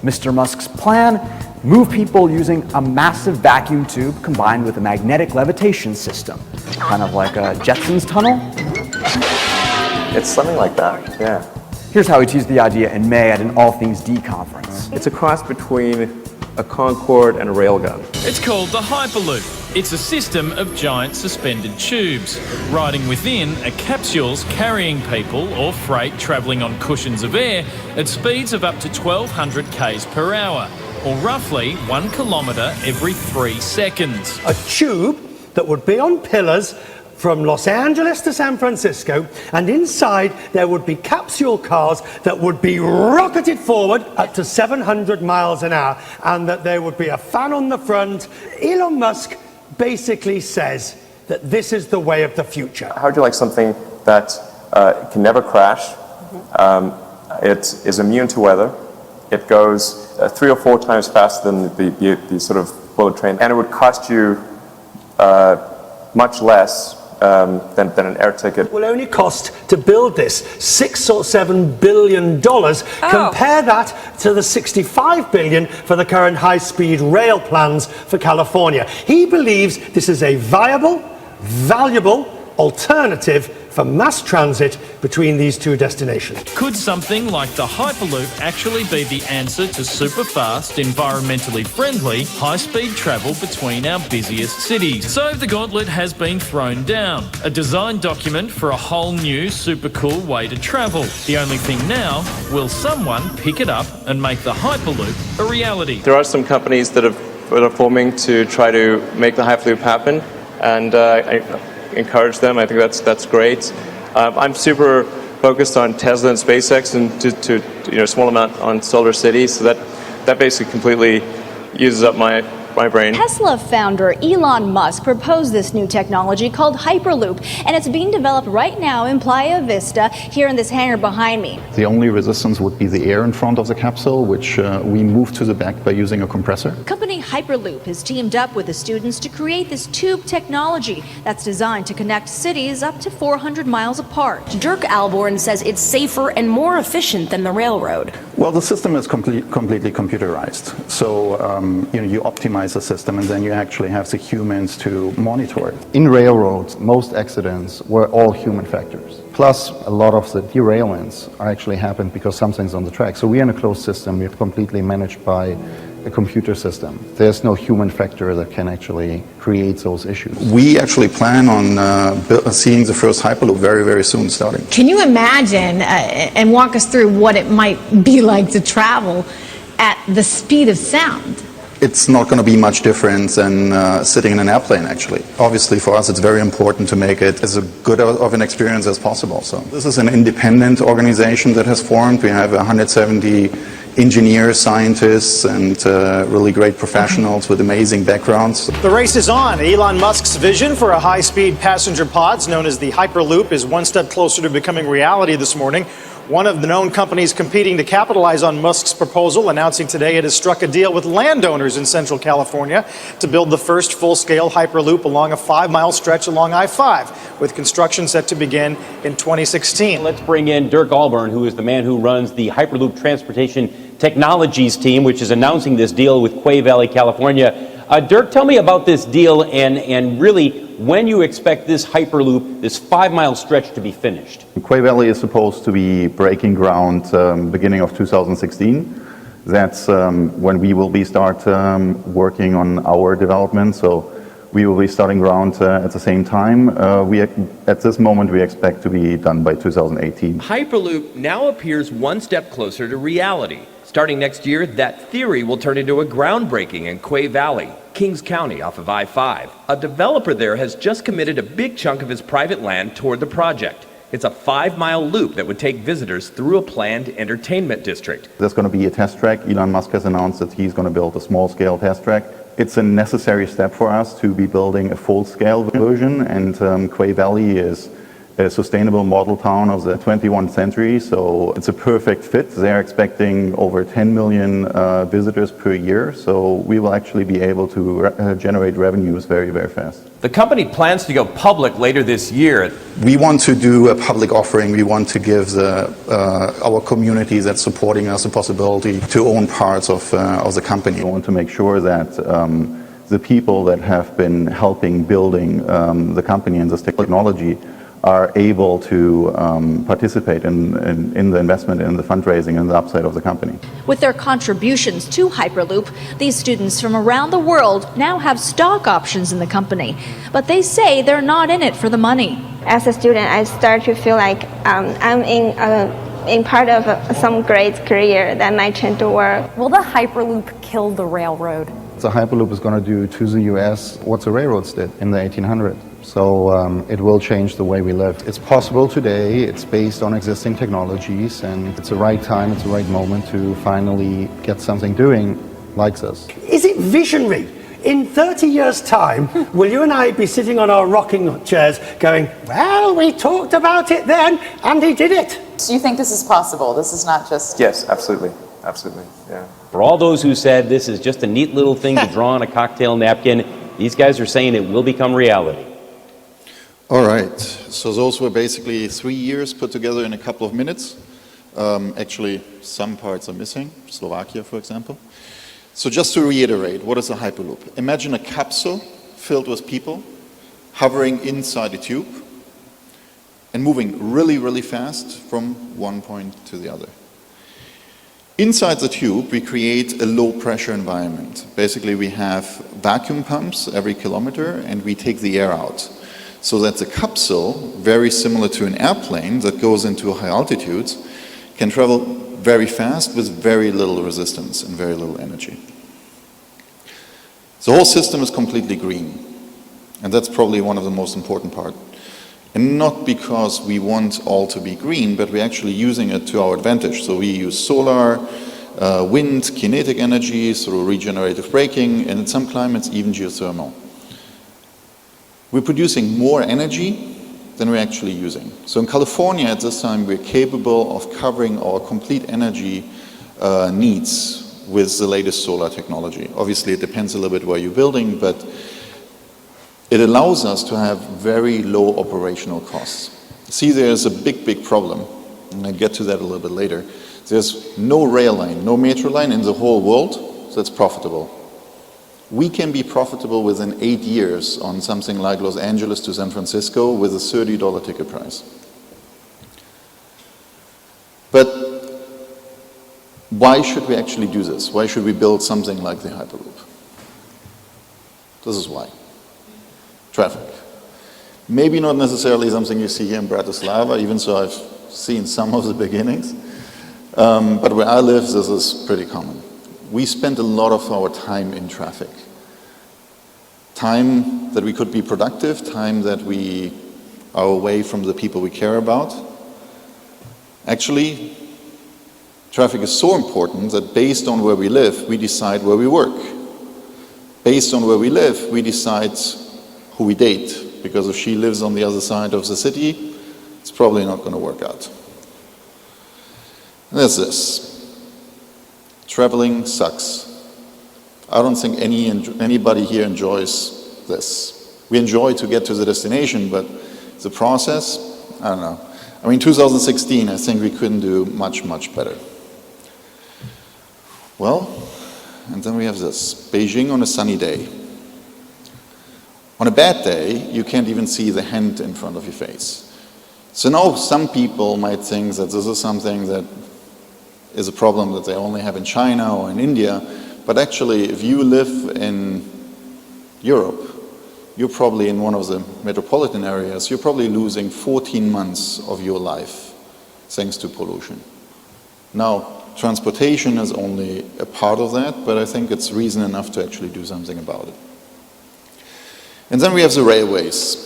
[SPEAKER 9] Mr. Musk's plan: move people using a massive vacuum tube combined with a magnetic levitation system. Kind of like a Jetsons tunnel?
[SPEAKER 8] It's something like that, yeah.
[SPEAKER 9] Here's how he teased the idea in May at an All Things D conference.
[SPEAKER 8] It's a cross between a Concorde and a railgun.
[SPEAKER 10] It's called the Hyperloop. It's a system of giant suspended tubes. Riding within are capsules carrying people or freight travelling on cushions of air at speeds of up to 1,200 k's per hour, or roughly 1 kilometre every 3 seconds.
[SPEAKER 11] A tube that would be on pillars from Los Angeles to San Francisco, and inside there would be capsule cars that would be rocketed forward up to 700 miles an hour, and that there would be a fan on the front. Elon Musk basically says that this is the way of the future.
[SPEAKER 8] How would you like something that can never crash? It is immune to weather. It goes 3 or 4 times faster than the sort of bullet train, and it would cost you much less than an air ticket.
[SPEAKER 11] It will only cost to build this $6 or $7 billion. Compare that to the $65 billion for the current high-speed rail plans for California. He believes this is a viable, valuable alternative for mass transit between these two destinations.
[SPEAKER 10] Could something like the Hyperloop actually be the answer to super fast, environmentally friendly, high-speed travel between our busiest cities? So the gauntlet has been thrown down. A design document for a whole new, super cool way to travel. The only thing now, will someone pick it up and make the Hyperloop a reality?
[SPEAKER 8] There are some companies that are forming to try to make the Hyperloop happen, and I encourage them. I think that's great. I'm super focused on Tesla and SpaceX, and to a small amount on Solar City. So that basically completely uses up my brain.
[SPEAKER 12] Tesla founder Elon Musk proposed this new technology called Hyperloop, and it's being developed right now in Playa Vista, here in this hangar behind me.
[SPEAKER 13] The only resistance would be the air in front of the capsule, which we move to the back by using a compressor.
[SPEAKER 12] Company Hyperloop has teamed up with the students to create this tube technology that's designed to connect cities up to 400 miles apart.
[SPEAKER 14] Dirk Alborn says it's safer and more efficient than the railroad.
[SPEAKER 13] Well, the system is completely computerized. So you optimize the system, and then you actually have the humans to monitor it.
[SPEAKER 15] In railroads, most accidents were all human factors. Plus, a lot of the derailments are actually happened because something's on the track. So we're in a closed system. We're completely managed by a computer system. There's no human factor that can actually create those issues.
[SPEAKER 13] We actually plan on seeing the first Hyperloop very, very soon starting.
[SPEAKER 16] Can you imagine and walk us through what it might be like to travel at the speed of sound?
[SPEAKER 13] It's not going to be much different than sitting in an airplane, actually. Obviously, for us, it's very important to make it as good of an experience as possible. So this is an independent organization that has formed. We have 170 engineers, scientists, and really great professionals with amazing backgrounds.
[SPEAKER 17] The race is on. Elon Musk's vision for a high-speed passenger pods, known as the Hyperloop, is one step closer to becoming reality this morning. One of the known companies competing to capitalize on Musk's proposal, announcing today it has struck a deal with landowners in Central California to build the first full-scale Hyperloop along a 5-mile stretch along I-5, with construction set to begin in 2016.
[SPEAKER 18] Let's bring in Dirk Alburn, who is the man who runs the Hyperloop Transportation Technologies team, which is announcing this deal with Quay Valley, California. Dirk, tell me about this deal and really when you expect this Hyperloop, this 5-mile stretch, to be finished.
[SPEAKER 13] Quay Valley is supposed to be breaking ground beginning of 2016. That's when we will start working on our development. So we will be starting ground at the same time. At this moment, we expect to be done by 2018.
[SPEAKER 19] Hyperloop now appears one step closer to reality. Starting next year, that theory will turn into a groundbreaking in Quay Valley, Kings County off of I-5. A developer there has just committed a big chunk of his private land toward the project. It's a 5-mile loop that would take visitors through a planned entertainment district.
[SPEAKER 13] There's going to be a test track. Elon Musk has announced that he's going to build a small-scale test track. It's a necessary step for us to be building a full-scale version, and Quay Valley is a sustainable model town of the 21st century, so it's a perfect fit. They're expecting over 10 million visitors per year, so we will actually be able to generate revenues very, very fast.
[SPEAKER 19] The company plans to go public later this year.
[SPEAKER 13] We want to do a public offering. We want to give our community that's supporting us the possibility to own parts of the company. We want to make sure that the people that have been helping building the company and this technology are able to participate in the investment, in the fundraising, and the upside of the company.
[SPEAKER 12] With their contributions to Hyperloop, these students from around the world now have stock options in the company. But they say they're not in it for the money.
[SPEAKER 20] As a student, I start to feel like I'm in part of some great career that might change the world.
[SPEAKER 14] Will the Hyperloop kill the railroad?
[SPEAKER 15] The Hyperloop is going to do to the US what the railroads did in the 1800s. So it will change the way we live. It's possible today, it's based on existing technologies, and it's the right time, it's the right moment to finally get something doing like this.
[SPEAKER 11] Is it visionary? In 30 years' time, will you and I be sitting on our rocking chairs going, well, we talked about it then, and he did it?
[SPEAKER 21] So you think this is possible? This is not just...
[SPEAKER 8] Yes, absolutely. Absolutely, yeah.
[SPEAKER 18] For all those who said this is just a neat little thing to draw on a cocktail napkin, these guys are saying it will become reality.
[SPEAKER 5] All right, so those were basically 3 years put together in a couple of minutes. Actually, some parts are missing, Slovakia, for example. So just to reiterate, what is a Hyperloop? Imagine a capsule filled with people hovering inside a tube and moving really, really fast from one point to the other. Inside the tube, we create a low-pressure environment. Basically, we have vacuum pumps every kilometer, and we take the air out. So that the capsule, very similar to an airplane that goes into high altitudes, can travel very fast with very little resistance and very little energy. The whole system is completely green, and that's probably one of the most important parts. And not because we want all to be green, but we're actually using it to our advantage. So we use solar, wind, kinetic energy through regenerative braking, and in some climates even geothermal. We're producing more energy than we're actually using. So in California at this time, we're capable of covering our complete energy needs with the latest solar technology. Obviously, it depends a little bit where you're building, but it allows us to have very low operational costs. See, there's a big problem, and I'll get to that a little bit later. There's no rail line, no metro line in the whole world that's profitable. We can be profitable within 8 years on something like Los Angeles to San Francisco with a $30 ticket price. why should we actually do this? Why should we build something like the Hyperloop? This is why. Traffic. Maybe not necessarily something you see here in Bratislava, even so I've seen some of the beginnings. But where I live, this is pretty common. We spend a lot of our time in traffic. Time that we could be productive, time that we are away from the people we care about. Actually, traffic is so important that based on where we live, we decide where we work. Based on where we live, we decide who we date, because if she lives on the other side of the city, it's probably not going to work out. And there's this. Traveling sucks. I don't think anybody here enjoys this. We enjoy to get to the destination, but the process, I don't know. I mean, 2016, I think we couldn't do much, much better. Well, and then we have this. Beijing on a sunny day. On a bad day, you can't even see the hand in front of your face. So now some people might think that this is something that is a problem that they only have in China or in India, but actually if you live in Europe, you're probably in one of the metropolitan areas, you're probably losing 14 months of your life thanks to pollution. Now, transportation is only a part of that, but I think it's reason enough to actually do something about it. And then we have the railways,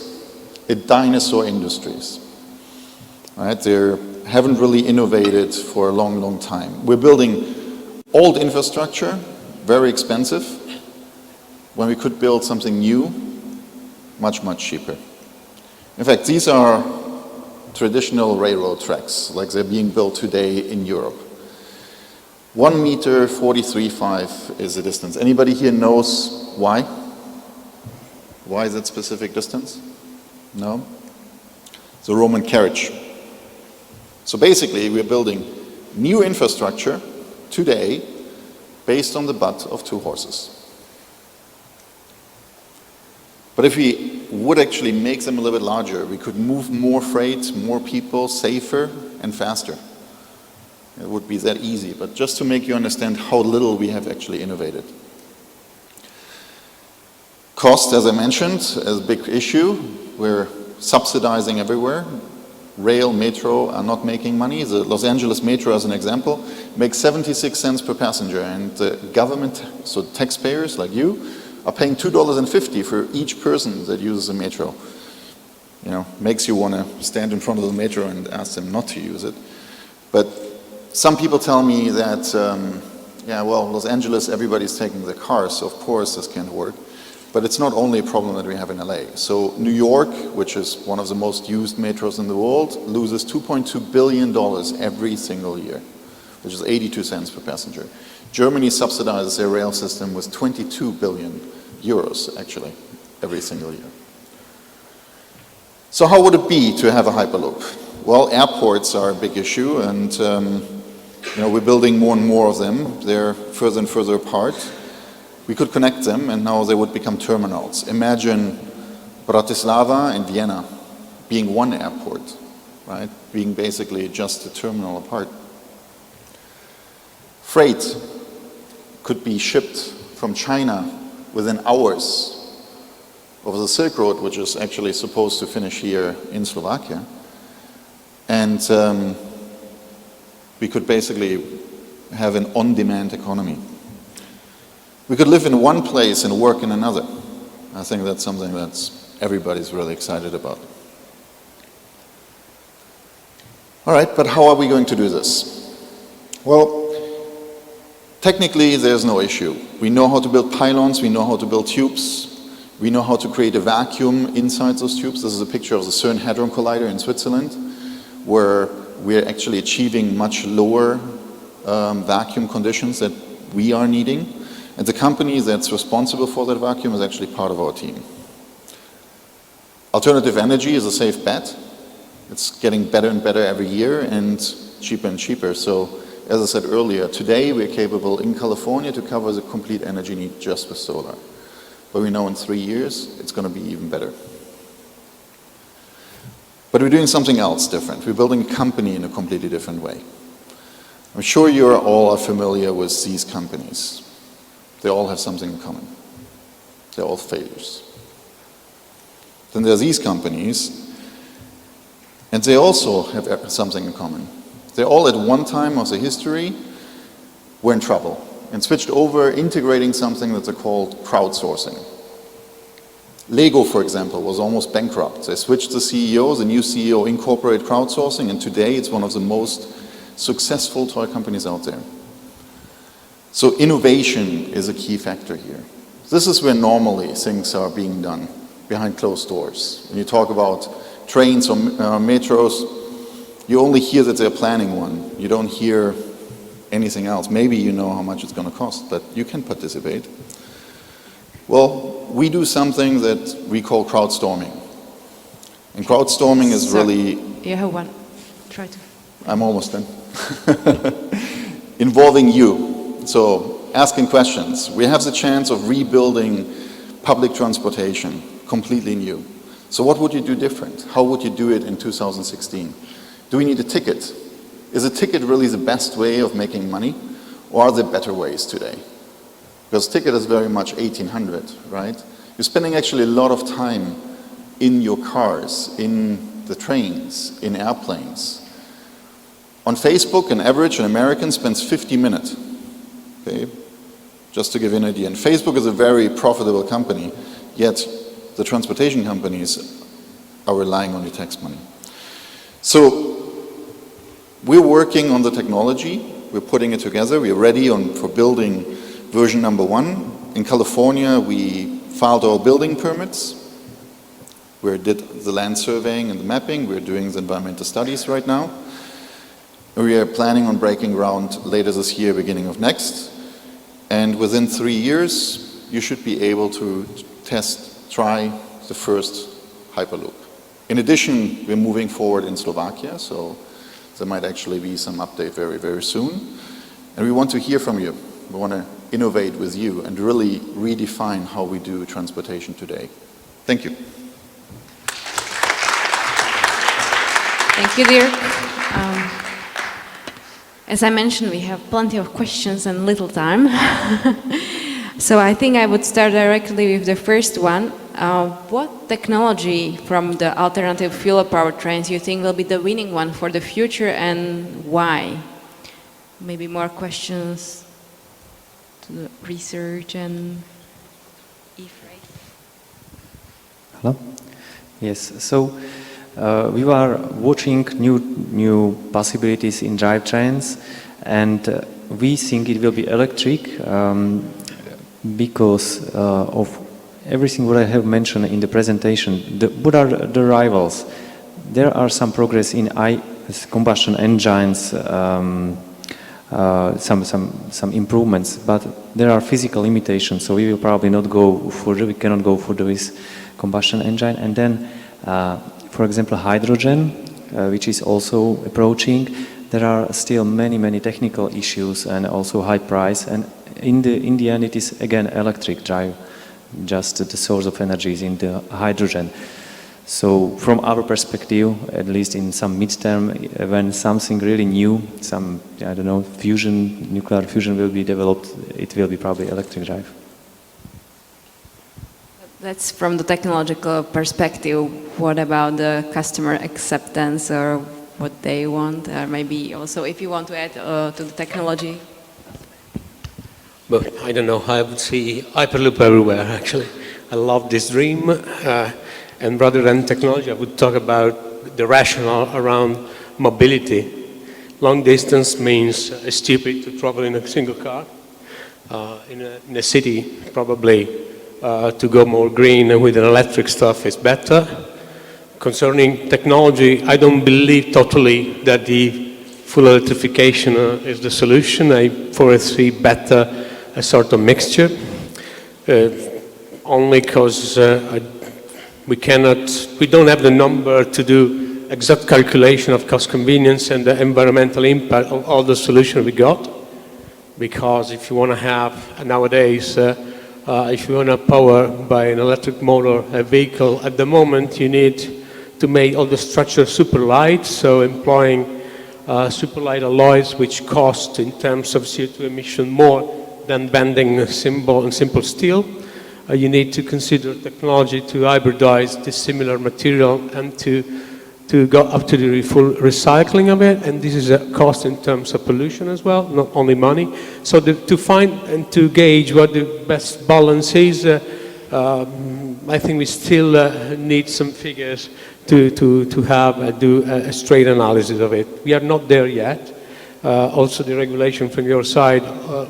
[SPEAKER 5] dinosaur industries. Right? They haven't really innovated for a long, long time. We're building old infrastructure, very expensive, when we could build something new, much, much cheaper. In fact, these are traditional railroad tracks, like they're being built today in Europe. 1 meter 43.5 is the distance. Anybody here knows why? Why is that specific distance? No? The Roman carriage. So basically, we're building new infrastructure today based on the butt of 2 horses. But if we would actually make them a little bit larger, we could move more freight, more people, safer and faster. It would be that easy, but just to make you understand how little we have actually innovated. Cost, as I mentioned, is a big issue. We're subsidizing everywhere. Rail, metro are not making money. The Los Angeles metro, as an example, makes 76 cents per passenger, and the government, so taxpayers like you, are paying $2.50 for each person that uses the metro. You know, makes you want to stand in front of the metro and ask them not to use it. But some people tell me that, yeah, well, Los Angeles, everybody's taking the car, so of course this can't work. But it's not only a problem that we have in LA. So New York, which is one of the most used metros in the world, loses $2.2 billion every single year, which is 82 cents per passenger. Germany subsidizes their rail system with 22 billion euros, actually, every single year. So how would it be to have a Hyperloop? Well, airports are a big issue, and you know, we're building more and more of them. They're further and further apart. We could connect them, and now they would become terminals. Imagine Bratislava and Vienna being one airport, right? Being basically just a terminal apart. Freight could be shipped from China within hours over the Silk Road, which is actually supposed to finish here in Slovakia. And we could basically have an on-demand economy. We could live in one place and work in another. I think that's something that everybody's really excited about. All right, but how are we going to do this? Well, technically there's no issue. We know how to build pylons, we know how to build tubes, we know how to create a vacuum inside those tubes. This is a picture of the CERN Hadron Collider in Switzerland, where we're actually achieving much lower vacuum conditions that we are needing. And the company that's responsible for that vacuum is actually part of our team. Alternative energy is a safe bet. It's getting better and better every year and cheaper. So, as I said earlier, today we're capable in California to cover the complete energy need just with solar. But we know in 3 years it's going to be even better. But we're doing something else different. We're building a company in a completely different way. I'm sure you all are familiar with these companies. They all have something in common. They're all failures. Then there are these companies, and they also have something in common. They all at one time of the history were in trouble and switched over integrating something that they called crowdsourcing. Lego, for example, was almost bankrupt. They switched the CEO, the new CEO incorporated crowdsourcing, and today it's one of the most successful toy companies out there. So innovation is a key factor here. This is where normally things are being done, behind closed doors. When you talk about trains or metros, you only hear that they're planning one. You don't hear anything else. Maybe you know how much it's going to cost, but you can participate. Well, we do something that we call crowdstorming. And crowdstorming is really...
[SPEAKER 1] You have one. Try to.
[SPEAKER 5] I'm almost done. Involving you. So, asking questions. We have the chance of rebuilding public transportation, completely new. So what would you do different? How would you do it in 2016? Do we need a ticket? Is a ticket really the best way of making money? Or are there better ways today? Because ticket is very much 1800, right? You're spending actually a lot of time in your cars, in the trains, in airplanes. On Facebook, an average American spends 50 minutes. Okay? Just to give you an idea. And Facebook is a very profitable company, yet the transportation companies are relying on your tax money. So we're working on the technology, we're putting it together, we're ready for building version number 1. In California, we filed our building permits. We did the land surveying and the mapping, we're doing the environmental studies right now. We are planning on breaking ground later this year, beginning of next. And within 3 years, you should be able to try the first Hyperloop. In addition, we're moving forward in Slovakia, so there might actually be some update very, very soon. And we want to hear from you. We want to innovate with you and really redefine how we do transportation today. Thank you.
[SPEAKER 1] Thank you, Dirk. As I mentioned, we have plenty of questions and little time. So I think I would start directly with the first one. What technology from the alternative fuel powertrains you think will be the winning one for the future and why? Maybe more questions to the research and E-Freight.
[SPEAKER 4] Hello? Yes, so we are watching new possibilities in drivetrains, and we think it will be electric because of everything what I have mentioned in the presentation. What are the rivals? There are some progress in combustion engines, some improvements, but there are physical limitations, so we will probably not go further. We cannot go further with combustion engine. And then for example, hydrogen, which is also approaching, there are still many technical issues and also high price. And in the end, it is again electric drive. Just the source of energy is in the hydrogen. So from our perspective, at least in some midterm, when something really new, some, I don't know, fusion, nuclear fusion will be developed, it will be probably electric drive.
[SPEAKER 1] That's from the technological perspective. What about the customer acceptance or what they want? Or maybe also if you want to add to the technology.
[SPEAKER 3] But I don't know, I would see Hyperloop everywhere actually. I love this dream. And rather than technology, I would talk about the rationale around mobility. Long distance means it's stupid to travel in a single car. In a city, probably to go more green and with an electric stuff is better. Concerning technology, I don't believe totally that the full electrification is the solution. I foresee better a sort of mixture, only because we don't have the number to do exact calculation of cost convenience and the environmental impact of all the solutions we got. Because if you want to have, nowadays, if you want to power by an electric motor a vehicle, at the moment you need to make all the structure super light, so employing superlight alloys, which cost in terms of CO2 emission more than bending simple steel. You need to consider technology to hybridize this similar material and to go up to the full recycling of it, and this is a cost in terms of pollution as well, not only money. So to find and to gauge what the best balance is, I think we still need some figures to do a straight analysis of it. We are not there yet. Also, the regulation from your side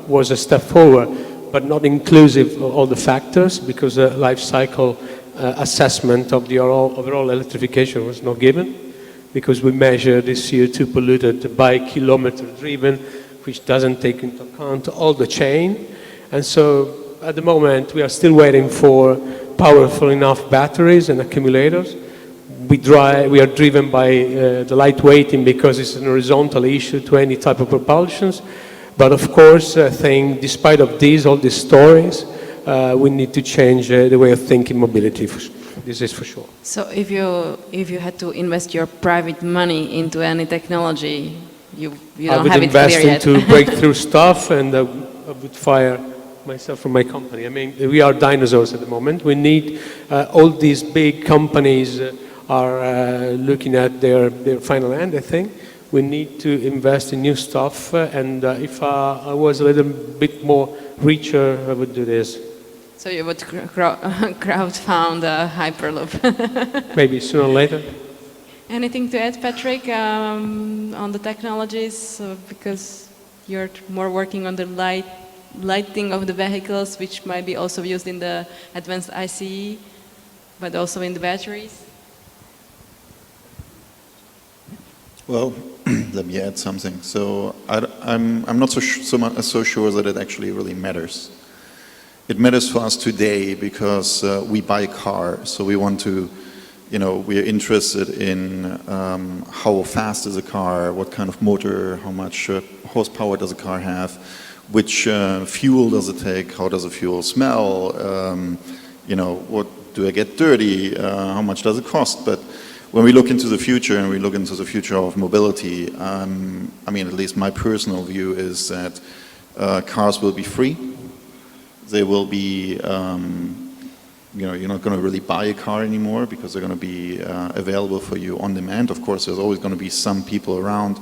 [SPEAKER 3] was a step forward, but not inclusive of all the factors, because the life cycle assessment of the overall electrification was not given, because we measure the CO2 polluted by kilometer driven, which doesn't take into account all the chain. And so at the moment we are still waiting for powerful enough batteries and accumulators. We are driven by the lightweighting because it's an horizontal issue to any type of propulsions. But of course, I think despite of all these stories, we need to change the way of thinking mobility. This is for sure.
[SPEAKER 1] So if you had to invest your private money into any technology, you don't have it clear yet.
[SPEAKER 3] I would invest into breakthrough stuff, and I would fire myself from my company. I mean, we are dinosaurs at the moment. We need all these big companies are looking at their final end, I think. We need to invest in new stuff, and if I was a little bit more richer, I would do this.
[SPEAKER 1] So you would crowdfund a Hyperloop?
[SPEAKER 3] Maybe sooner or later.
[SPEAKER 1] Anything to add, Patrick, on the technologies? Because you're more working on the lighting of the vehicles, which might be also used in the advanced ICE, but also in the batteries.
[SPEAKER 5] Well, let me add something. So I'm not so sure that it actually really matters. It matters for us today because we buy a car, so we want to, we are interested in how fast is a car, what kind of motor, how much horsepower does a car have, which fuel does it take, how does the fuel smell, what do I get dirty, how much does it cost. But when we look into the future and we look into the future of mobility, I mean, at least my personal view is that cars will be free. They will be, you're not going to really buy a car anymore because they're going to be available for you on demand. Of course, there's always going to be some people around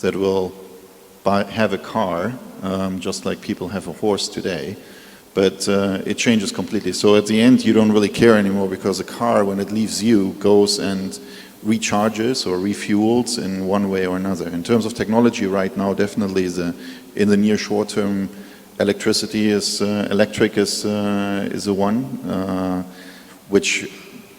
[SPEAKER 5] that will have a car, just like people have a horse today. But it changes completely. So at the end, you don't really care anymore because a car, when it leaves you, goes and recharges or refuels in one way or another. In terms of technology right now, definitely in the near short term, electric is the one, which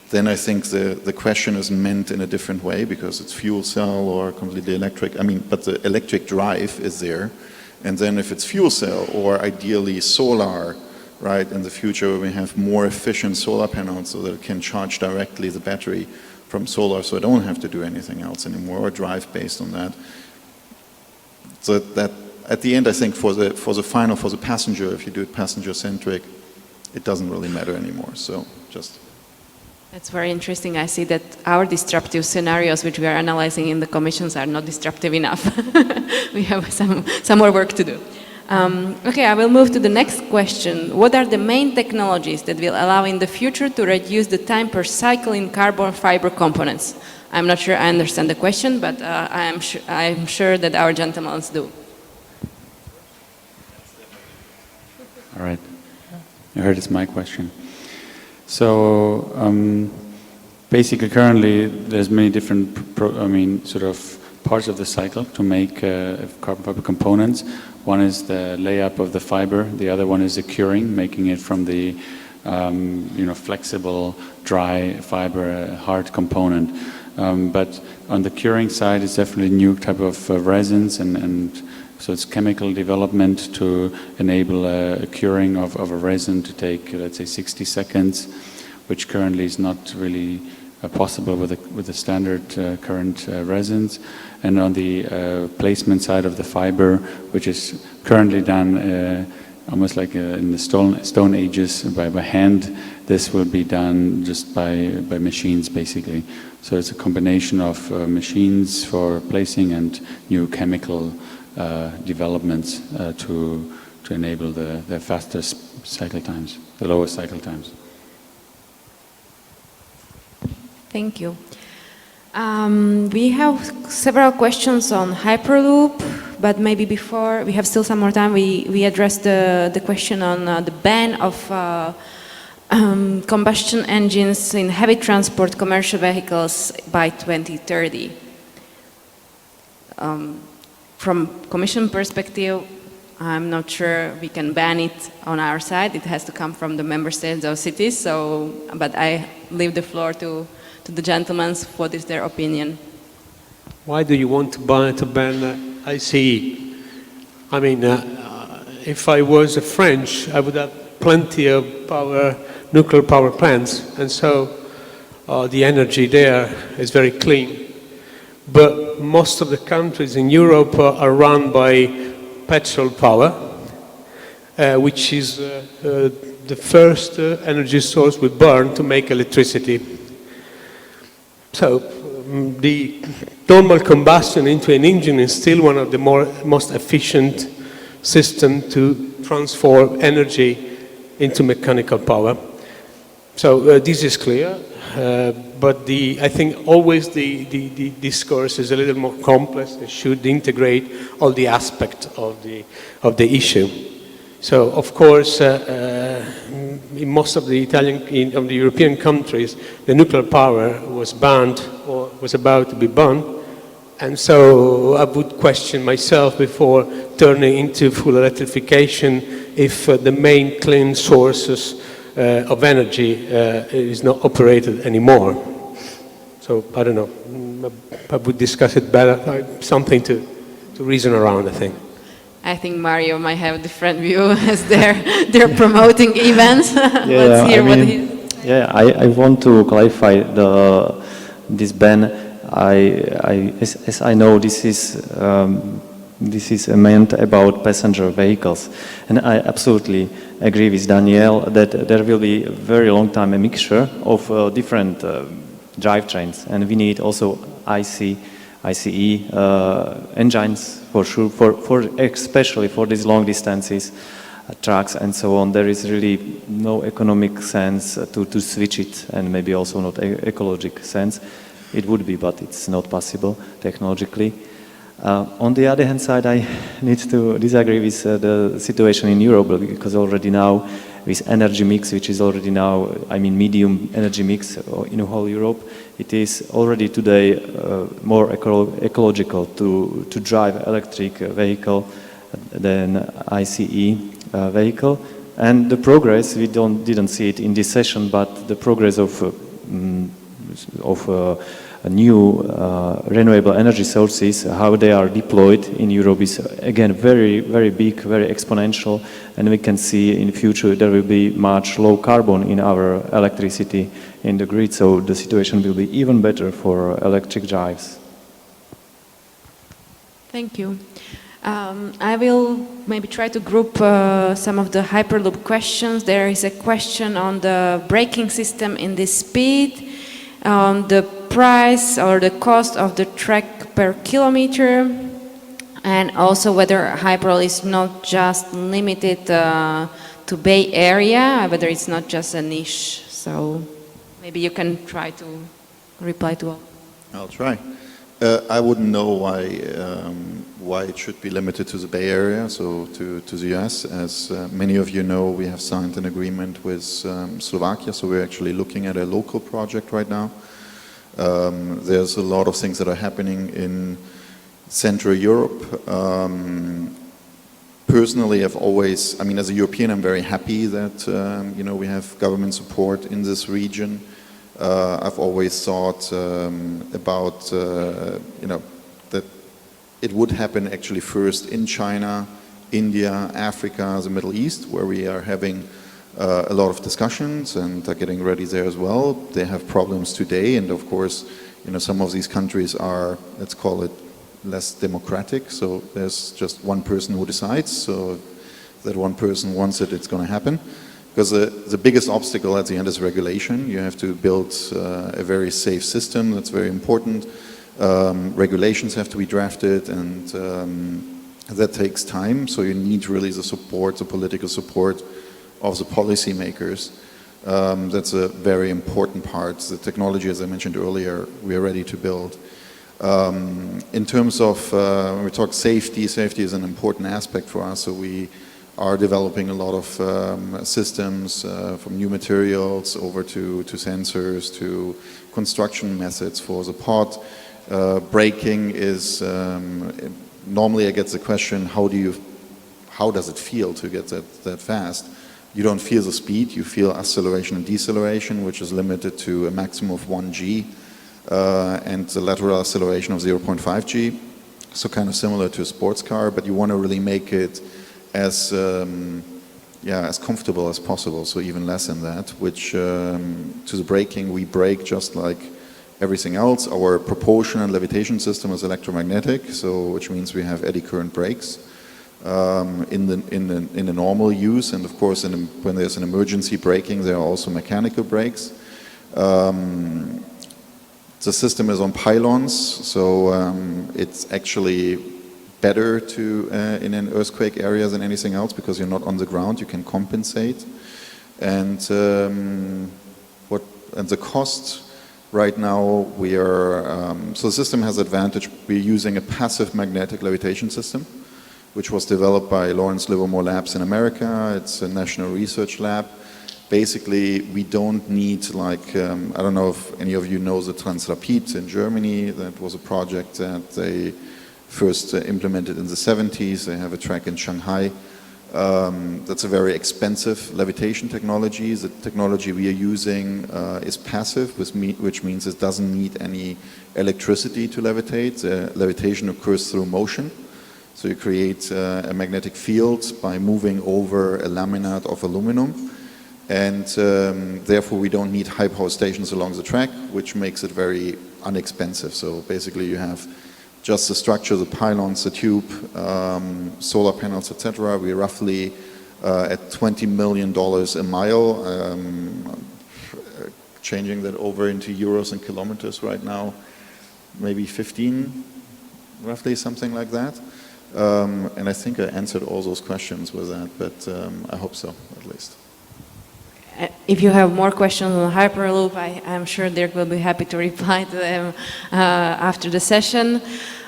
[SPEAKER 5] then I think the question is meant in a different way because it's fuel cell or completely electric. I mean, but the electric drive is there. And then if it's fuel cell or ideally solar, right, in the future we have more efficient solar panels so that it can charge directly the battery from solar so I don't have to do anything else anymore or drive based on that. So that at the end, I think for the passenger, if you do it passenger-centric, it doesn't really matter anymore. So just.
[SPEAKER 1] That's very interesting. I see that our disruptive scenarios, which we are analyzing in the commissions, are not disruptive enough. We have some more work to do. Okay, I will move to the next question. What are the main technologies that will allow in the future to reduce the time per cycle in carbon fiber components? I'm not sure I understand the question, but I'm sure that our gentlemen do.
[SPEAKER 2] All right. You heard it's my question. So basically, currently, there's many different, sort of parts of the cycle to make carbon fiber components. One is the layup of the fiber. The other one is the curing, making it from the flexible, dry fiber, hard component. But on the curing side, it's definitely a new type of resins and so it's chemical development to enable a curing of a resin to take, let's say, 60 seconds, which currently is not really possible with the standard current resins. And on the placement side of the fiber, which is currently done almost like in the Stone Ages by hand, this will be done just by machines, basically. So it's a combination of machines for placing and new chemical developments to enable the faster cycle times, the lower cycle times.
[SPEAKER 1] Thank you. We have several questions on Hyperloop, but maybe before, we have still some more time, we address the question on the ban of combustion engines in heavy transport commercial vehicles by 2030. From Commission perspective, I'm not sure we can ban it on our side. It has to come from the member states or cities, so, but I leave the floor to the gentlemen. What is their opinion?
[SPEAKER 3] Why do you want to ban ICE? I mean, if I was a French, I would have plenty of nuclear power plants, and so the energy there is very clean. But most of the countries in Europe are run by petrol power, which is the first energy source we burn to make electricity. So the normal combustion into an engine is still one of the most efficient systems to transform energy into mechanical power. So this is clear, but I think always the discourse is a little more complex. It should integrate all the aspects of the issue. So of course, in most of the of the European countries, the nuclear power was banned or was about to be banned, and so I would question myself before turning into full electrification if the main clean sources of energy is not operated anymore. So I don't know. I would discuss it better. Something to reason around, I think.
[SPEAKER 1] I think Mario might have a different view as they're promoting events. Let's hear what he...
[SPEAKER 4] Yeah, I want to clarify this ban. As I know, this is meant about passenger vehicles, and I absolutely agree with Daniel that there will be a very long time a mixture of different drivetrains, and we need also ICE engines for sure, especially for these long distances, trucks and so on. There is really no economic sense to switch it, and maybe also not ecologic sense. It would be, but it's not possible technologically. On the other hand side, I need to disagree with the situation in Europe, because already now with energy mix, which is already now, I mean, medium energy mix in whole Europe, it is already today more ecological to drive electric vehicle than ICE vehicle. And the progress, we didn't see it in this session, but the progress of new renewable energy sources, how they are deployed in Europe is again very, very big, very exponential, and we can see in the future there will be much low carbon in our electricity in the grid, so the situation will be even better for electric drives.
[SPEAKER 1] Thank you. I will maybe try to group some of the Hyperloop questions. There is a question on the braking system in this speed, on the price or the cost of the track per kilometer, and also whether Hyperloop is not just limited to Bay Area, whether it's not just a niche. So maybe you can try to reply to all.
[SPEAKER 5] I'll try. I wouldn't know why it should be limited to the Bay Area, so to the US. As many of you know, we have signed an agreement with Slovakia, so we're actually looking at a local project right now. There's a lot of things that are happening in Central Europe. Personally, I've always, I mean, as a European, I'm very happy that you know, we have government support in this region. I've always thought about you know, that it would happen actually first in China, India, Africa, the Middle East, where we are having a lot of discussions and are getting ready there as well. They have problems today, and of course, you know, some of these countries are, let's call it, less democratic. So there's just one person who decides. So if that one person wants it, it's going to happen. because the biggest obstacle at the end is regulation. You have to build a very safe system. That's very important. Regulations have to be drafted, and that takes time. So you need really the support, the political support of the policymakers. That's a very important part. The technology, as I mentioned earlier, we are ready to build. In terms of, when we talk safety, safety is an important aspect for us. So we are developing a lot of systems from new materials over to sensors to construction methods for the pod. Braking is, normally I get the question, how does it feel to get that fast? You don't feel the speed, you feel acceleration and deceleration, which is limited to a maximum of 1 G, and the lateral acceleration of 0.5 G. So kind of similar to a sports car, but you want to really make it as comfortable as possible, so even less than that, which to the braking, we brake just like everything else. Our propulsion and levitation system is electromagnetic, so which means we have eddy current brakes in the normal use, and of course when there's an emergency braking, there are also mechanical brakes. The system is on pylons, so it's actually better to in an earthquake area than anything else because you're not on the ground, you can compensate. And the cost right now, we are, so the system has advantage. We're using a passive magnetic levitation system, which was developed by Lawrence Livermore Labs in America. It's a national research lab. Basically, we don't need like, I don't know if any of you know the Transrapid in Germany. That was a project that they first implemented in the 70s. They have a track in Shanghai. That's a very expensive levitation technology. The technology we are using is passive, which means it doesn't need any electricity to levitate. Levitation occurs through motion. So you create a magnetic field by moving over a laminate of aluminum. And therefore we don't need high power stations along the track, which makes it very inexpensive. So basically you have just the structure, the pylons, the tube, solar panels, etc. We're roughly at $20 million a mile. Changing that over into euros and kilometers right now, maybe 15, roughly something like that. And I think I answered all those questions with that, but I hope so, at least.
[SPEAKER 1] If you have more questions on Hyperloop, I'm sure Dirk will be happy to reply to them after the session.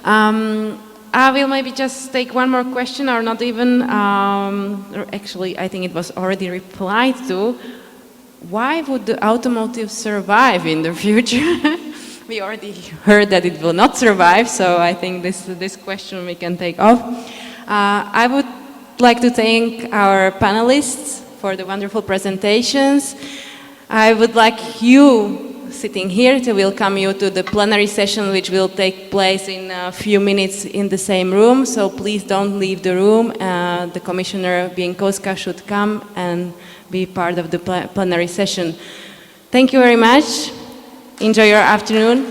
[SPEAKER 1] I will maybe just take one more question, or not even, actually I think it was already replied to. Why would the automotive survive in the future? We already heard that it will not survive, so I think this question we can take off. I would like to thank our panelists for the wonderful presentations. I would like you sitting here to welcome you to the plenary session, which will take place in a few minutes in the same room, so please don't leave the room. The Commissioner Bieńkowska should come and be part of the plenary session. Thank you very much. Enjoy your afternoon.